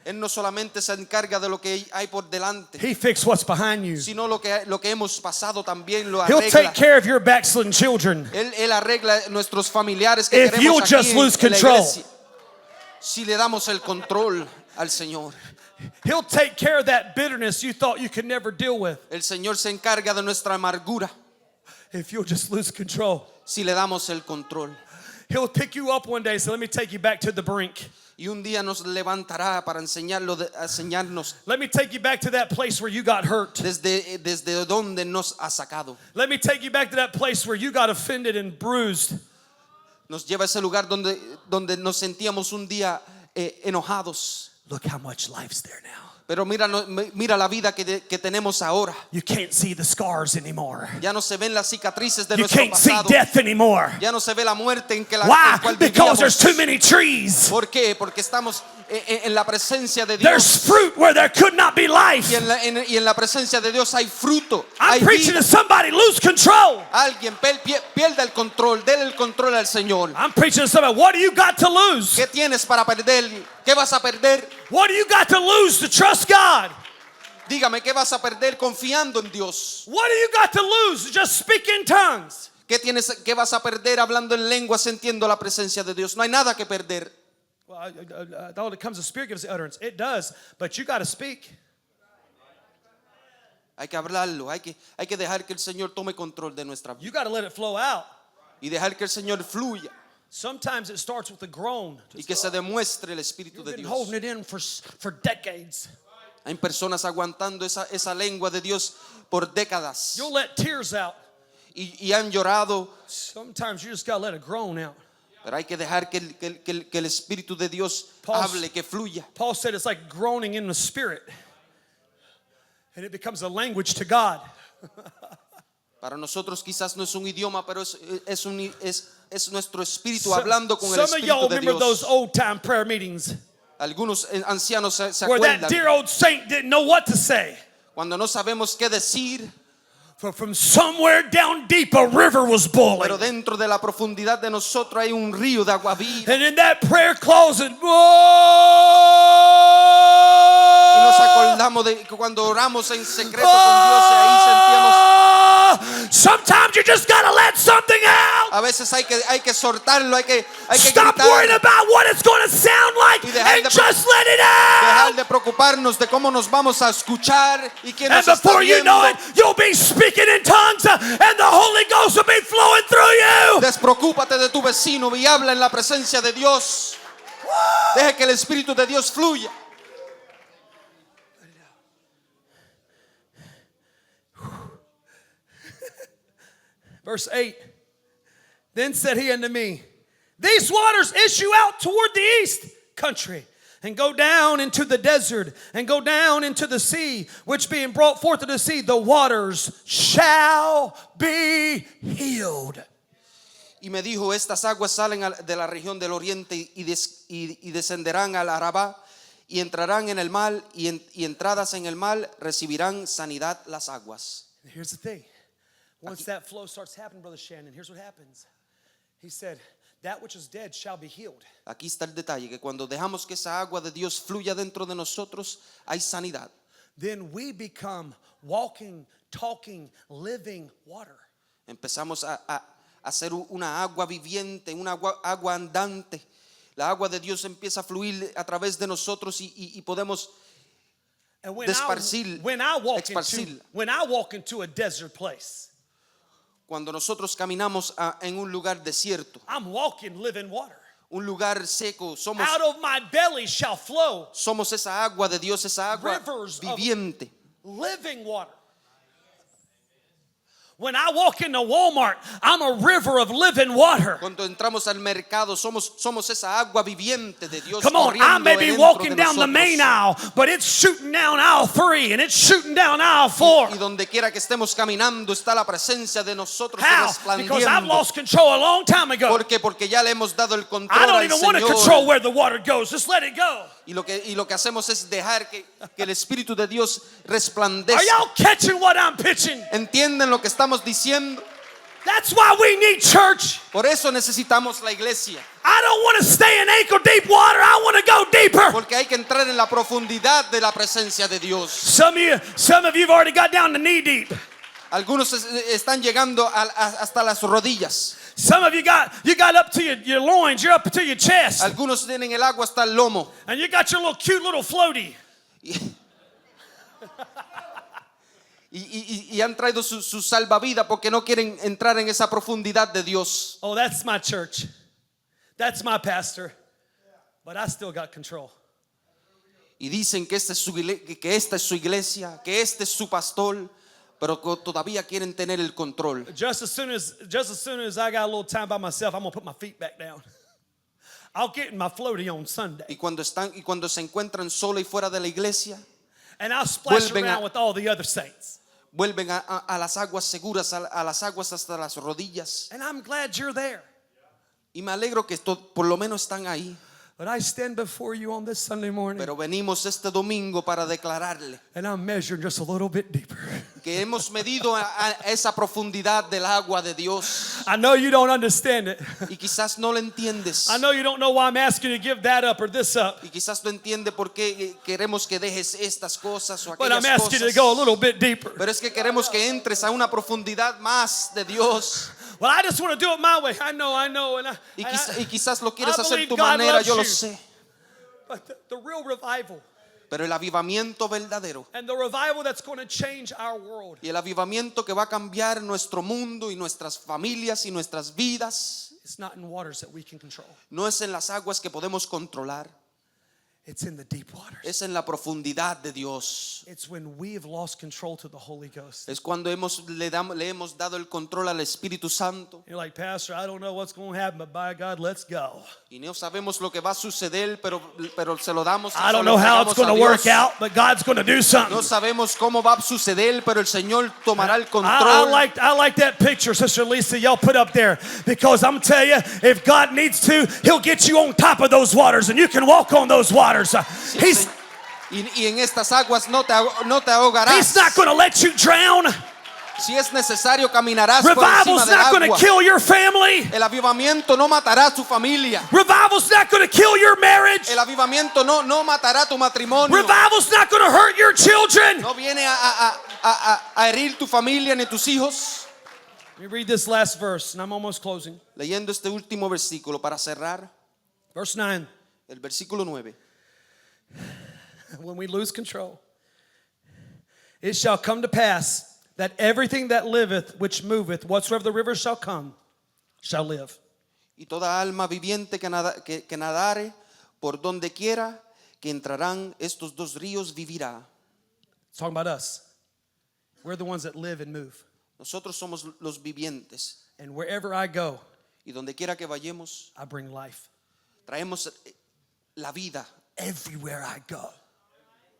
[SPEAKER 2] Él no solamente se encarga de lo que hay por delante,
[SPEAKER 1] He fixes what's behind you.
[SPEAKER 2] sino lo que hemos pasado también lo
[SPEAKER 1] He'll take
[SPEAKER 2] arregla.
[SPEAKER 1] care of your backslidden children.
[SPEAKER 2] Él arregla nuestros familiares que
[SPEAKER 1] If
[SPEAKER 2] queremos
[SPEAKER 1] you'll
[SPEAKER 2] aquí
[SPEAKER 1] just lose
[SPEAKER 2] en la
[SPEAKER 1] control.
[SPEAKER 2] iglesia. Si le damos el control al Señor,
[SPEAKER 1] He'll take care of that bitterness you thought you could never deal with.
[SPEAKER 2] el Señor se encarga de nuestra amargura
[SPEAKER 1] If you'll just lose control.
[SPEAKER 2] si le damos el control.
[SPEAKER 1] He'll pick you up one day and say, let me take you back to the brink.
[SPEAKER 2] Y un día nos levantará para enseñarnos
[SPEAKER 1] Let me take you back to that place where you got hurt.
[SPEAKER 2] desde donde nos ha sacado.
[SPEAKER 1] Let me take you back to that place where you got offended and bruised.
[SPEAKER 2] Nos lleva a ese lugar donde nos sentíamos un día enojados.
[SPEAKER 1] Look how much life's there now.
[SPEAKER 2] Pero mira, mira la vida que tenemos ahora.
[SPEAKER 1] You can't see the scars anymore.
[SPEAKER 2] Ya no se ven las cicatrices de
[SPEAKER 1] You
[SPEAKER 2] nuestro
[SPEAKER 1] can't see
[SPEAKER 2] pasado.
[SPEAKER 1] death anymore.
[SPEAKER 2] Ya no se ve la muerte en que la
[SPEAKER 1] Why?
[SPEAKER 2] cual
[SPEAKER 1] Because there's too
[SPEAKER 2] vivíamos.
[SPEAKER 1] many trees.
[SPEAKER 2] ¿Por qué? Porque estamos en la presencia de
[SPEAKER 1] There's
[SPEAKER 2] Dios.
[SPEAKER 1] fruit where there could not be life.
[SPEAKER 2] Y en la presencia de Dios hay fruto.
[SPEAKER 1] I'm
[SPEAKER 2] Hay
[SPEAKER 1] preaching
[SPEAKER 2] vida.
[SPEAKER 1] to somebody, lose control.
[SPEAKER 2] Alguien pierda el control, déle el control al Señor.
[SPEAKER 1] I'm preaching to somebody, what do you got to lose?
[SPEAKER 2] ¿Qué tienes para perder? ¿Qué vas a perder?
[SPEAKER 1] What do you got to lose to trust God?
[SPEAKER 2] Dígame, ¿qué vas a perder confiando en Dios?
[SPEAKER 1] What do you got to lose to just speak in tongues?
[SPEAKER 2] ¿Qué vas a perder hablando en lenguas, sintiendo la presencia de Dios? No hay nada que perder.
[SPEAKER 1] Well, all that comes, the Spirit gives the utterance. It does, but you got to speak.
[SPEAKER 2] Hay que hablarlo, hay que dejar que el Señor tome control de nuestra vida
[SPEAKER 1] You got to let it flow out.
[SPEAKER 2] y dejar que el Señor fluya
[SPEAKER 1] Sometimes it starts with a groan.
[SPEAKER 2] y que se demuestre el Espíritu
[SPEAKER 1] You've
[SPEAKER 2] de
[SPEAKER 1] been
[SPEAKER 2] Dios.
[SPEAKER 1] holding it in for decades.
[SPEAKER 2] Hay personas aguantando esa lengua de Dios por décadas
[SPEAKER 1] You'll let tears out.
[SPEAKER 2] y han llorado,
[SPEAKER 1] Sometimes you just got to let it groan out.
[SPEAKER 2] pero hay que dejar que el Espíritu de Dios hable, que fluya.
[SPEAKER 1] Paul said it's like groaning in the Spirit. And it becomes a language to God.
[SPEAKER 2] Para nosotros quizás no es un idioma, pero es nuestro espíritu hablando con el
[SPEAKER 1] Some of y'all
[SPEAKER 2] Espíritu de
[SPEAKER 1] remember those
[SPEAKER 2] Dios.
[SPEAKER 1] old time prayer meetings
[SPEAKER 2] Algunos ancianos se
[SPEAKER 1] where that
[SPEAKER 2] acuerdan
[SPEAKER 1] dear old saint didn't know what to say.
[SPEAKER 2] cuando no sabemos qué decir,
[SPEAKER 1] For from somewhere down deep a river was boiling.
[SPEAKER 2] pero dentro de la profundidad de nosotros hay un río de agua viva.
[SPEAKER 1] And in that prayer closet,
[SPEAKER 2] Y nos
[SPEAKER 1] whoa,
[SPEAKER 2] acordamos de que cuando oramos en secreto con Dios, y ahí sentíamos.
[SPEAKER 1] sometimes you just gotta let something out.
[SPEAKER 2] A veces hay que soltarlo, hay que
[SPEAKER 1] Stop worrying
[SPEAKER 2] gritar,
[SPEAKER 1] about what it's gonna sound like
[SPEAKER 2] Y dejar
[SPEAKER 1] and
[SPEAKER 2] de-
[SPEAKER 1] just let it
[SPEAKER 2] dejar
[SPEAKER 1] out.
[SPEAKER 2] de preocuparnos de cómo nos vamos a escuchar y quién
[SPEAKER 1] And
[SPEAKER 2] nos está
[SPEAKER 1] before you
[SPEAKER 2] viendo.
[SPEAKER 1] know it, you'll be speaking in tongues and the Holy Ghost will be flowing through you.
[SPEAKER 2] Despreocúpate de tu vecino y habla en la presencia de Dios. Deje que el Espíritu de Dios fluya.
[SPEAKER 1] Verse 8. Then said he unto me, these waters issue out toward the east country, and go down into the desert, and go down into the sea, which being brought forth of the sea, the waters shall be healed.
[SPEAKER 2] Y me dijo, estas aguas salen de la región del oriente y descenderán al Arabá y entrarán en el mar y entradas en el mar recibirán sanidad las aguas.
[SPEAKER 1] Here's the thing. Once that flow starts happening, Brother Shannon, here's what happens. He said, that which is dead shall be healed.
[SPEAKER 2] Aquí está el detalle, que cuando dejamos que esa agua de Dios fluya dentro de nosotros, hay sanidad.
[SPEAKER 1] Then we become walking, talking, living water.
[SPEAKER 2] Empezamos a hacer una agua viviente, una agua andante. La agua de Dios empieza a fluir a través de nosotros y podemos
[SPEAKER 1] And
[SPEAKER 2] esparcir.
[SPEAKER 1] when I walk into a desert place,
[SPEAKER 2] Cuando nosotros caminamos en un lugar desierto,
[SPEAKER 1] I'm walking living water.
[SPEAKER 2] un lugar seco,
[SPEAKER 1] Out of my belly shall flow
[SPEAKER 2] somos esa agua de Dios, esa agua
[SPEAKER 1] rivers of
[SPEAKER 2] viviente.
[SPEAKER 1] living water. When I walk into Walmart, I'm a river of living water.
[SPEAKER 2] Cuando entramos al mercado, somos esa agua viviente de Dios.
[SPEAKER 1] Come on, I
[SPEAKER 2] corriendo
[SPEAKER 1] may be
[SPEAKER 2] dentro
[SPEAKER 1] walking
[SPEAKER 2] de
[SPEAKER 1] down the
[SPEAKER 2] nosotros.
[SPEAKER 1] main aisle, but it's shooting down aisle 3 and it's shooting down aisle 4.
[SPEAKER 2] Y donde quiera que estemos caminando está la presencia de nosotros
[SPEAKER 1] How? Because I've
[SPEAKER 2] resplandiendo.
[SPEAKER 1] lost control a long time ago.
[SPEAKER 2] ¿Por qué? Porque ya le hemos dado el control
[SPEAKER 1] I don't
[SPEAKER 2] al
[SPEAKER 1] even want to
[SPEAKER 2] Señor.
[SPEAKER 1] control where the water goes. Just let it go.
[SPEAKER 2] Y lo que hacemos es dejar que el Espíritu de Dios
[SPEAKER 1] Are
[SPEAKER 2] resplandezca.
[SPEAKER 1] y'all catching what I'm pitching?
[SPEAKER 2] ¿Entienden lo que estamos diciendo?
[SPEAKER 1] That's why we need church.
[SPEAKER 2] Por eso necesitamos la iglesia.
[SPEAKER 1] I don't want to stay in ankle deep water. I want to go deeper.
[SPEAKER 2] Porque hay que entrar en la profundidad de la presencia de Dios.
[SPEAKER 1] Some of you have already got down to knee deep.
[SPEAKER 2] Algunos están llegando hasta las rodillas.
[SPEAKER 1] Some of you got up to your loins. You're up to your chest.
[SPEAKER 2] Algunos tienen el agua hasta el lomo.
[SPEAKER 1] And you got your little cute little floaty.
[SPEAKER 2] Y han traído su salvavidas porque no quieren entrar en esa profundidad de Dios.
[SPEAKER 1] Oh, that's my church. That's my pastor. But I still got control.
[SPEAKER 2] Y dicen que esta es su iglesia, que este es su pastor, pero todavía quieren tener el control.
[SPEAKER 1] Just as soon as I got a little time by myself, I'm gonna put my feet back down. I'll get in my floaty on Sunday.
[SPEAKER 2] Y cuando se encuentran solos y fuera de la iglesia,
[SPEAKER 1] And I'll splash
[SPEAKER 2] Vuelven
[SPEAKER 1] around
[SPEAKER 2] a-
[SPEAKER 1] with all the other saints.
[SPEAKER 2] vuelven a las aguas seguras, a las aguas hasta las rodillas.
[SPEAKER 1] And I'm glad you're there.
[SPEAKER 2] Y me alegro que por lo menos están ahí.
[SPEAKER 1] But I stand before you on this Sunday morning,
[SPEAKER 2] Pero venimos este domingo para declararle
[SPEAKER 1] and I'm measuring just a little bit deeper.
[SPEAKER 2] que hemos medido a esa profundidad del agua de Dios.
[SPEAKER 1] I know you don't understand it.
[SPEAKER 2] Y quizás no lo entiendes.
[SPEAKER 1] I know you don't know why I'm asking you to give that up or this up.
[SPEAKER 2] Y quizás no entiende por qué queremos que dejes estas cosas o
[SPEAKER 1] But I'm
[SPEAKER 2] aquellas
[SPEAKER 1] asking you to go a
[SPEAKER 2] cosas.
[SPEAKER 1] little bit deeper.
[SPEAKER 2] Pero es que queremos que entres a una profundidad más de Dios.
[SPEAKER 1] Well, I just want to do it my way. I know.
[SPEAKER 2] Y quizás lo quieres
[SPEAKER 1] I
[SPEAKER 2] hacer
[SPEAKER 1] believe
[SPEAKER 2] tu
[SPEAKER 1] God
[SPEAKER 2] manera,
[SPEAKER 1] loves
[SPEAKER 2] yo lo
[SPEAKER 1] you.
[SPEAKER 2] sé.
[SPEAKER 1] But the real revival,
[SPEAKER 2] Pero el avivamiento verdadero
[SPEAKER 1] and the revival that's going to change our world,
[SPEAKER 2] y el avivamiento que va a cambiar nuestro mundo y nuestras familias y nuestras vidas
[SPEAKER 1] it's not in waters that we can control.
[SPEAKER 2] no es en las aguas que podemos controlar,
[SPEAKER 1] It's in the deep waters.
[SPEAKER 2] es en la profundidad de Dios.
[SPEAKER 1] It's when we have lost control to the Holy Ghost.
[SPEAKER 2] Es cuando le hemos dado el control al Espíritu Santo
[SPEAKER 1] You're like, Pastor, I don't know what's going to happen, but by God, let's go.
[SPEAKER 2] y no sabemos lo que va a suceder, pero se lo damos.
[SPEAKER 1] I don't
[SPEAKER 2] se lo
[SPEAKER 1] know how it's
[SPEAKER 2] entregamos
[SPEAKER 1] going to
[SPEAKER 2] a
[SPEAKER 1] work
[SPEAKER 2] Dios.
[SPEAKER 1] out, but God's going to do something.
[SPEAKER 2] No sabemos cómo va a suceder, pero el Señor tomará el
[SPEAKER 1] I
[SPEAKER 2] control.
[SPEAKER 1] like that picture, Sister Lisa, y'all put up there. Because I'm telling you, if God needs to, He'll get you on top of those waters and you can walk on those waters.
[SPEAKER 2] Y en estas aguas no te ahogarás.
[SPEAKER 1] He's not going to let you drown.
[SPEAKER 2] Si es necesario, caminarás por
[SPEAKER 1] Revival's
[SPEAKER 2] encima del
[SPEAKER 1] not going to
[SPEAKER 2] agua.
[SPEAKER 1] kill your family.
[SPEAKER 2] El avivamiento no matará a tu familia.
[SPEAKER 1] Revival's not going to kill your marriage.
[SPEAKER 2] El avivamiento no matará tu matrimonio.
[SPEAKER 1] Revival's not going to hurt your children.
[SPEAKER 2] No viene a herir tu familia ni tus hijos.
[SPEAKER 1] Let me read this last verse, and I'm almost closing.
[SPEAKER 2] Leyendo este último versículo para cerrar,
[SPEAKER 1] Verse 9.
[SPEAKER 2] el versículo 9.
[SPEAKER 1] When we lose control, it shall come to pass that everything that liveth, which moveth, whatsoever the rivers shall come, shall live.
[SPEAKER 2] Y toda alma viviente que nadare por donde quiera que entrarán estos dos ríos vivirá.
[SPEAKER 1] It's talking about us. We're the ones that live and move.
[SPEAKER 2] Nosotros somos los vivientes
[SPEAKER 1] And wherever I go,
[SPEAKER 2] y donde quiera que vayamos
[SPEAKER 1] I bring life.
[SPEAKER 2] traemos la vida.
[SPEAKER 1] Everywhere I go,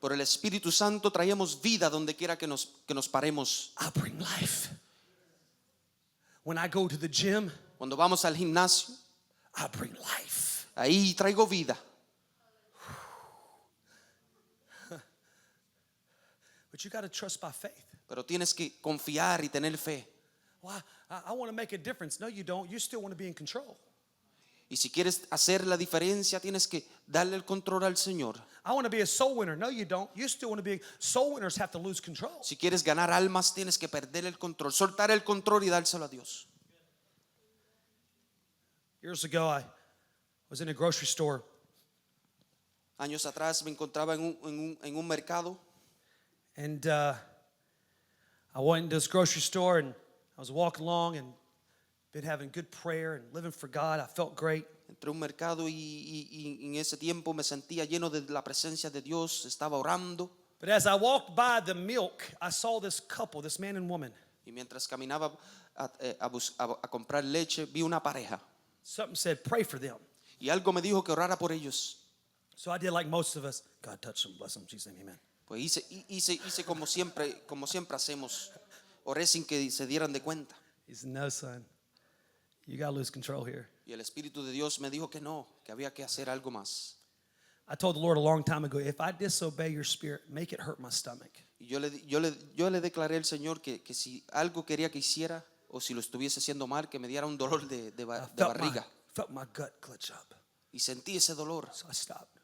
[SPEAKER 2] Por el Espíritu Santo traemos vida donde quiera que nos paremos.
[SPEAKER 1] I bring life. When I go to the gym,
[SPEAKER 2] Cuando vamos al gimnasio,
[SPEAKER 1] I bring life.
[SPEAKER 2] ahí traigo vida.
[SPEAKER 1] But you got to trust by faith.
[SPEAKER 2] Pero tienes que confiar y tener fe.
[SPEAKER 1] Well, I want to make a difference. No, you don't. You still want to be in control.
[SPEAKER 2] Y si quieres hacer la diferencia, tienes que darle el control al Señor.
[SPEAKER 1] I want to be a soul winner. No, you don't. You still want to be. Soul winners have to lose control.
[SPEAKER 2] Si quieres ganar almas, tienes que perder el control, soltar el control y dárselo a Dios.
[SPEAKER 1] Years ago, I was in a grocery store,
[SPEAKER 2] Años atrás me encontraba en un mercado
[SPEAKER 1] and I went into this grocery store, and I was walking along and been having good prayer and living for God. I felt great.
[SPEAKER 2] Entré a un mercado y en ese tiempo me sentía lleno de la presencia de Dios, estaba orando.
[SPEAKER 1] But as I walked by the milk, I saw this couple, this man and woman.
[SPEAKER 2] Y mientras caminaba a comprar leche, vi una pareja.
[SPEAKER 1] Something said, pray for them.
[SPEAKER 2] Y algo me dijo que orara por ellos.
[SPEAKER 1] So I did like most of us. God touch them, bless them, in Jesus' name, amen.
[SPEAKER 2] Pues hice como siempre hacemos. Oré sin que se dieran de cuenta.
[SPEAKER 1] He said, no, son, you got to lose control here.
[SPEAKER 2] Y el Espíritu de Dios me dijo que no, que había que hacer algo más.
[SPEAKER 1] I told the Lord a long time ago, if I disobey your spirit, make it hurt my stomach.
[SPEAKER 2] Y yo le declaré al Señor que si algo quería que hiciera o si lo estuviese haciendo mal, que me diera un dolor de barriga.
[SPEAKER 1] Felt my gut glitch up.
[SPEAKER 2] Y sentí ese dolor.
[SPEAKER 1] So I stopped.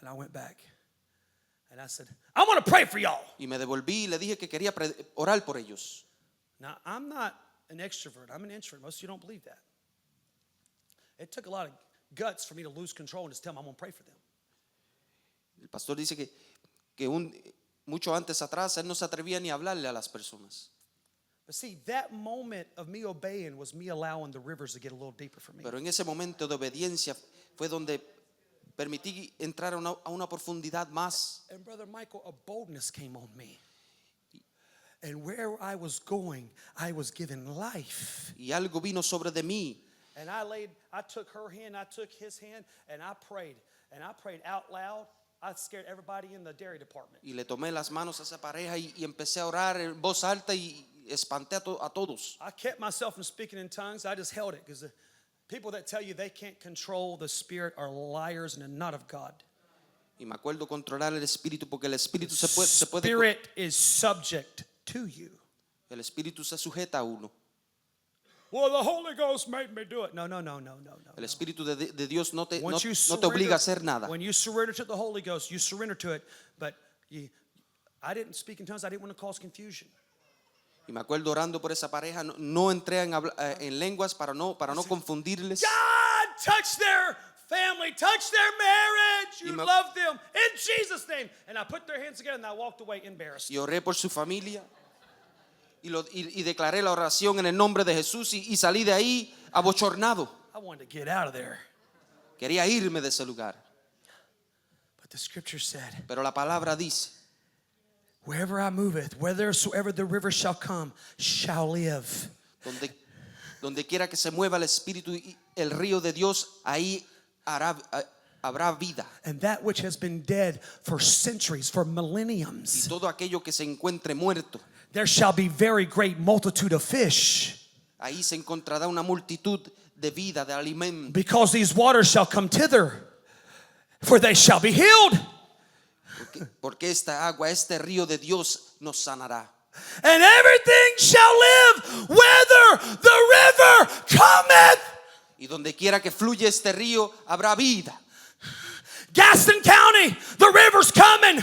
[SPEAKER 1] And I went back. And I said, I want to pray for y'all.
[SPEAKER 2] Y me devolví y le dije que quería orar por ellos.
[SPEAKER 1] Now, I'm not an extrovert. I'm an introvert. Most of you don't believe that. It took a lot of guts for me to lose control and just tell them I'm going to pray for them.
[SPEAKER 2] El pastor dice que mucho antes atrás él no se atrevía ni a hablarle a las personas.
[SPEAKER 1] But see, that moment of me obeying was me allowing the rivers to get a little deeper for me.
[SPEAKER 2] Pero en ese momento de obediencia fue donde permití entrar a una profundidad más.
[SPEAKER 1] And Brother Michael, a boldness came on me. And where I was going, I was given life.
[SPEAKER 2] Y algo vino sobre de mí.
[SPEAKER 1] And I took her hand, I took his hand, and I prayed. And I prayed out loud. I scared everybody in the dairy department.
[SPEAKER 2] Y le tomé las manos a esa pareja y empecé a orar en voz alta y espanté a todos.
[SPEAKER 1] I kept myself from speaking in tongues. I just held it because the people that tell you they can't control the spirit are liars and are not of God.
[SPEAKER 2] Y me acuerdo controlar el espíritu porque el espíritu se puede
[SPEAKER 1] Spirit is subject to you.
[SPEAKER 2] el espíritu se sujeta a uno.
[SPEAKER 1] Well, the Holy Ghost made me do it. No.
[SPEAKER 2] El espíritu de Dios no te
[SPEAKER 1] Once you
[SPEAKER 2] obliga a hacer nada.
[SPEAKER 1] When you surrender to the Holy Ghost, you surrender to it. But I didn't speak in tongues. I didn't want to cause confusion.
[SPEAKER 2] Y me acuerdo orando por esa pareja, no entré en lenguas para no confundirles.
[SPEAKER 1] God, touch their family, touch their marriage. You love them in Jesus' name. And I put their hands together and I walked away embarrassed.
[SPEAKER 2] Y oré por su familia y declaré la oración en el nombre de Jesús y salí de ahí abochornado.
[SPEAKER 1] I wanted to get out of there.
[SPEAKER 2] Quería irme de ese lugar.
[SPEAKER 1] But the scripture said,
[SPEAKER 2] Pero la palabra dice,
[SPEAKER 1] wherever I moveth, whithersoever the river shall come, shall live.
[SPEAKER 2] donde quiera que se mueva el espíritu y el río de Dios, ahí habrá vida.
[SPEAKER 1] And that which has been dead for centuries, for
[SPEAKER 2] Y
[SPEAKER 1] millenniums,
[SPEAKER 2] todo aquello que se encuentre muerto,
[SPEAKER 1] there shall be very great multitude of fish.
[SPEAKER 2] ahí se encontrará una multitud de vida, de alimento.
[SPEAKER 1] Because these waters shall come thither, for they shall be healed.
[SPEAKER 2] Porque esta agua, este río de Dios nos sanará.
[SPEAKER 1] And everything shall live whither the river cometh.
[SPEAKER 2] Y donde quiera que fluya este río, habrá vida.
[SPEAKER 1] Gaston County, the river's coming.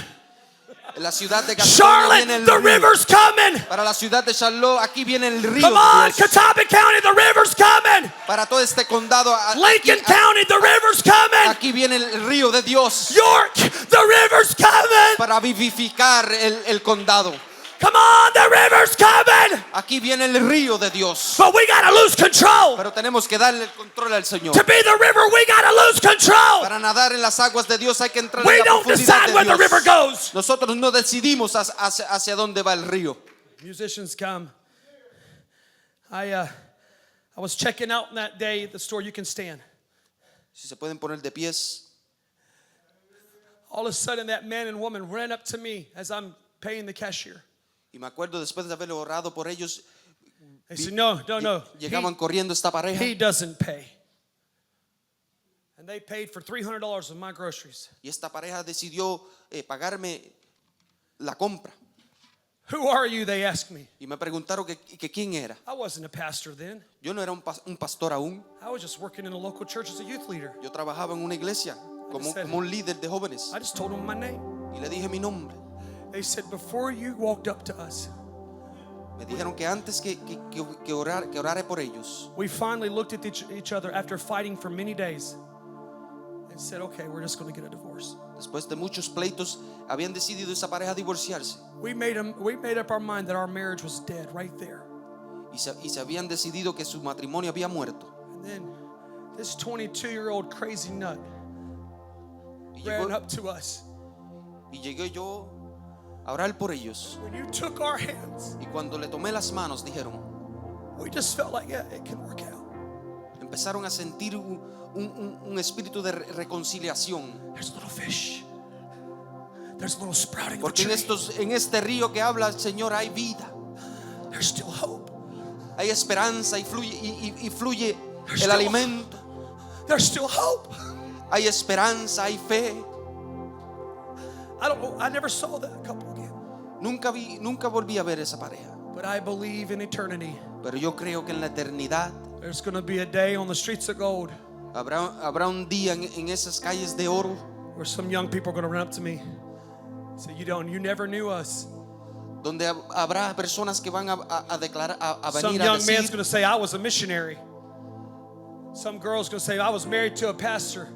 [SPEAKER 2] En la ciudad de Gaston
[SPEAKER 1] Charlotte,
[SPEAKER 2] viene el
[SPEAKER 1] the
[SPEAKER 2] río.
[SPEAKER 1] river's coming.
[SPEAKER 2] Para la ciudad de Charlotte, aquí viene el río
[SPEAKER 1] Come
[SPEAKER 2] de
[SPEAKER 1] on,
[SPEAKER 2] Dios.
[SPEAKER 1] Catawba County, the river's coming.
[SPEAKER 2] Para todo este condado,
[SPEAKER 1] Lincoln County, the river's coming.
[SPEAKER 2] aquí viene el río de Dios.
[SPEAKER 1] York, the river's coming.
[SPEAKER 2] Para vivificar el condado.
[SPEAKER 1] Come on, the river's coming.
[SPEAKER 2] Aquí viene el río de Dios.
[SPEAKER 1] But we gotta lose control.
[SPEAKER 2] Pero tenemos que darle el control al Señor.
[SPEAKER 1] To be the river, we gotta lose control.
[SPEAKER 2] Para nadar en las aguas de Dios hay que entrar
[SPEAKER 1] We
[SPEAKER 2] en la
[SPEAKER 1] don't
[SPEAKER 2] profundidad
[SPEAKER 1] decide
[SPEAKER 2] de
[SPEAKER 1] where the
[SPEAKER 2] Dios.
[SPEAKER 1] river goes.
[SPEAKER 2] Nosotros no decidimos hacia dónde va el río.
[SPEAKER 1] Musicians come. I was checking out that day at the store. You can stand.
[SPEAKER 2] Si se pueden poner de pies.
[SPEAKER 1] All of a sudden, that man and woman ran up to me as I'm paying the cashier.
[SPEAKER 2] Y me acuerdo después de haber orado por ellos,
[SPEAKER 1] They said, no.
[SPEAKER 2] llegaban corriendo esta pareja.
[SPEAKER 1] He doesn't pay. And they paid for $300 of my groceries.
[SPEAKER 2] Y esta pareja decidió pagarme la compra.
[SPEAKER 1] Who are you? They asked me.
[SPEAKER 2] Y me preguntaron que quién era.
[SPEAKER 1] I wasn't a pastor then.
[SPEAKER 2] Yo no era un pastor aún.
[SPEAKER 1] I was just working in a local church as a youth leader.
[SPEAKER 2] Yo trabajaba en una iglesia como un líder de jóvenes.
[SPEAKER 1] I just told them my name.
[SPEAKER 2] Y le dije mi nombre.
[SPEAKER 1] They said, before you walked up to us,
[SPEAKER 2] Me dijeron que antes que orare por ellos,
[SPEAKER 1] we finally looked at each other after fighting for many days and said, okay, we're just going to get a divorce.
[SPEAKER 2] después de muchos pleitos, habían decidido esa pareja divorciarse.
[SPEAKER 1] We made up our mind that our marriage was dead right there.
[SPEAKER 2] Y se habían decidido que su matrimonio había muerto.
[SPEAKER 1] And then this 22-year-old crazy nut
[SPEAKER 2] Y
[SPEAKER 1] ran up to us.
[SPEAKER 2] llegué yo a orar por ellos.
[SPEAKER 1] When you took our hands,
[SPEAKER 2] Y cuando le tomé las manos, dijeron,
[SPEAKER 1] we just felt like, yeah, it can work out.
[SPEAKER 2] empezaron a sentir un espíritu de reconciliación.
[SPEAKER 1] There's a little fish. There's a little sprouting of a
[SPEAKER 2] Porque
[SPEAKER 1] tree.
[SPEAKER 2] en este río que habla el Señor hay vida,
[SPEAKER 1] There's still hope.
[SPEAKER 2] hay esperanza y fluye
[SPEAKER 1] There's
[SPEAKER 2] el
[SPEAKER 1] still-
[SPEAKER 2] alimento.
[SPEAKER 1] There's still hope.
[SPEAKER 2] Hay esperanza, hay fe.
[SPEAKER 1] I never saw that couple again.
[SPEAKER 2] Nunca volví a ver esa pareja.
[SPEAKER 1] But I believe in eternity.
[SPEAKER 2] Pero yo creo que en la eternidad
[SPEAKER 1] There's going to be a day on the streets of gold
[SPEAKER 2] habrá un día en esas calles de oro
[SPEAKER 1] where some young people are going to run up to me and say, you never knew us.
[SPEAKER 2] donde habrá personas que van a declarar, a
[SPEAKER 1] Some
[SPEAKER 2] venir a
[SPEAKER 1] young man's
[SPEAKER 2] decir,
[SPEAKER 1] going to say, I was a missionary. Some girl's going to say, I was married to a pastor.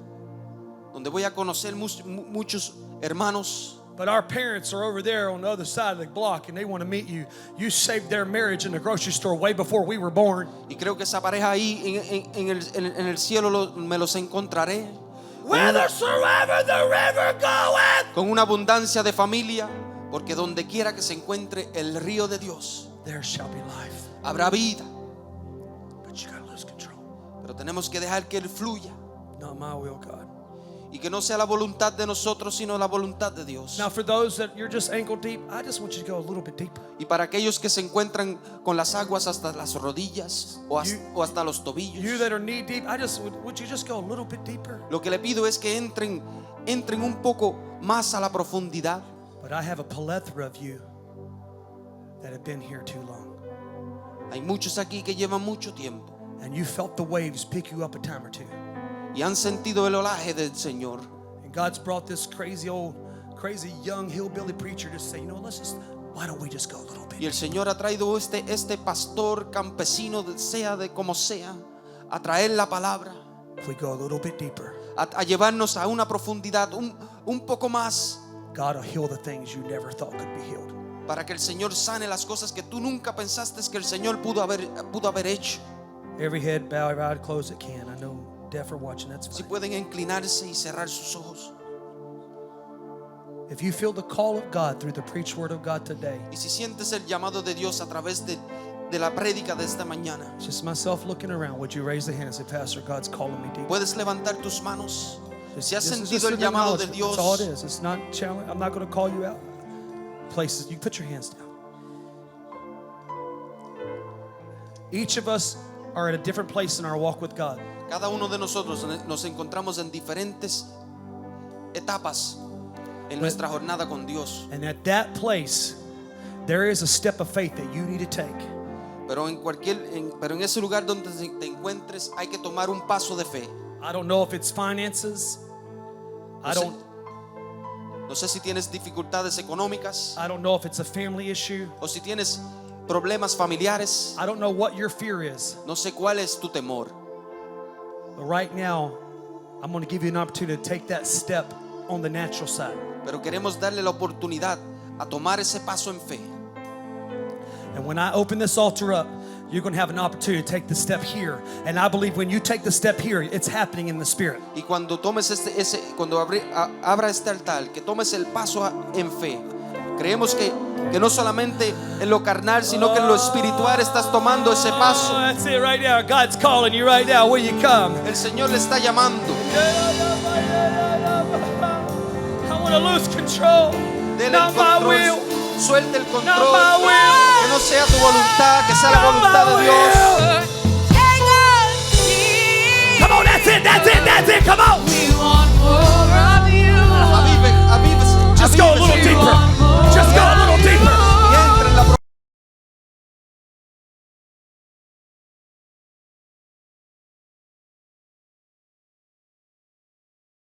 [SPEAKER 2] donde voy a conocer muchos hermanos.
[SPEAKER 1] But our parents are over there on the other side of the block and they want to meet you. You saved their marriage in the grocery store way before we were born.
[SPEAKER 2] Y creo que esa pareja ahí en el cielo me los encontraré
[SPEAKER 1] Whithersoever the river goeth,
[SPEAKER 2] con una abundancia de familia, porque donde quiera que se encuentre el río de Dios,
[SPEAKER 1] there shall be life.
[SPEAKER 2] habrá vida.
[SPEAKER 1] But you got to lose control.
[SPEAKER 2] Pero tenemos que dejar que Él fluya.
[SPEAKER 1] Not my will, God.
[SPEAKER 2] Y que no sea la voluntad de nosotros, sino la voluntad de Dios.
[SPEAKER 1] Now, for those that you're just ankle deep, I just want you to go a little bit deeper.
[SPEAKER 2] Y para aquellos que se encuentran con las aguas hasta las rodillas o hasta los
[SPEAKER 1] You
[SPEAKER 2] tobillos,
[SPEAKER 1] that are knee deep, would you just go a little bit deeper?
[SPEAKER 2] lo que le pido es que entren un poco más a la profundidad.
[SPEAKER 1] But I have a plethora of you that have been here too long.
[SPEAKER 2] Hay muchos aquí que llevan mucho tiempo
[SPEAKER 1] And you felt the waves pick you up a time or two.
[SPEAKER 2] y han sentido el olaje del Señor.
[SPEAKER 1] And God's brought this crazy young hillbilly preacher to say, why don't we just go a little bit?
[SPEAKER 2] Y el Señor ha traído este pastor campesino, sea de como sea, a traer la palabra,
[SPEAKER 1] If we go a little bit deeper,
[SPEAKER 2] a llevarnos a una profundidad un poco más,
[SPEAKER 1] God will heal the things you never thought could be healed.
[SPEAKER 2] para que el Señor sane las cosas que tú nunca pensaste que el Señor pudo haber hecho.
[SPEAKER 1] Every head bow, every eye closed that can. I know deaf are watching, that's
[SPEAKER 2] Si
[SPEAKER 1] fine.
[SPEAKER 2] pueden inclinarse y cerrar sus ojos.
[SPEAKER 1] If you feel the call of God through the preached word of God today,
[SPEAKER 2] Y si sientes el llamado de Dios a través de la prédica de esta mañana,
[SPEAKER 1] it's just myself looking around, would you raise the hand and say, Pastor, God's calling me deep?
[SPEAKER 2] puedes levantar tus manos. Si has
[SPEAKER 1] This is
[SPEAKER 2] sentido
[SPEAKER 1] just
[SPEAKER 2] el
[SPEAKER 1] an
[SPEAKER 2] llamado de
[SPEAKER 1] acknowledgement. That's all it
[SPEAKER 2] Dios,
[SPEAKER 1] is. It's not challenge. I'm not going to call you out. Places, you put your hands down. Each of us are at a different place in our walk with God.
[SPEAKER 2] cada uno de nosotros nos encontramos en diferentes etapas en nuestra jornada con Dios.
[SPEAKER 1] And at that place, there is a step of faith that you need to take.
[SPEAKER 2] Pero en ese lugar donde te encuentres hay que tomar un paso de fe.
[SPEAKER 1] I don't know if it's finances.
[SPEAKER 2] No sé si tienes dificultades económicas
[SPEAKER 1] I don't know if it's a family issue.
[SPEAKER 2] o si tienes problemas familiares.
[SPEAKER 1] I don't know what your fear is.
[SPEAKER 2] No sé cuál es tu temor.
[SPEAKER 1] But right now, I'm going to give you an opportunity to take that step on the natural side.
[SPEAKER 2] Pero queremos darle la oportunidad a tomar ese paso en fe.
[SPEAKER 1] And when I open this altar up, you're going to have an opportunity to take the step here. And I believe when you take the step here, it's happening in the spirit.
[SPEAKER 2] Y cuando tomes cuando abra este altar, que tomes el paso en fe. Creemos que no solamente en lo carnal, sino que en lo espiritual estás tomando ese
[SPEAKER 1] Oh,
[SPEAKER 2] paso.
[SPEAKER 1] that's it right now. God's calling you right now. Will you come?
[SPEAKER 2] El Señor le está llamando.
[SPEAKER 1] I want to lose control.
[SPEAKER 2] Dele
[SPEAKER 1] Not
[SPEAKER 2] el
[SPEAKER 1] my
[SPEAKER 2] control.
[SPEAKER 1] will.
[SPEAKER 2] Suelte el
[SPEAKER 1] Not
[SPEAKER 2] control.
[SPEAKER 1] my will.
[SPEAKER 2] Que no sea tu voluntad, que sea la
[SPEAKER 1] Not
[SPEAKER 2] voluntad
[SPEAKER 1] my
[SPEAKER 2] de Dios.
[SPEAKER 1] will. Come on, that's it, that's it, that's it. Come on.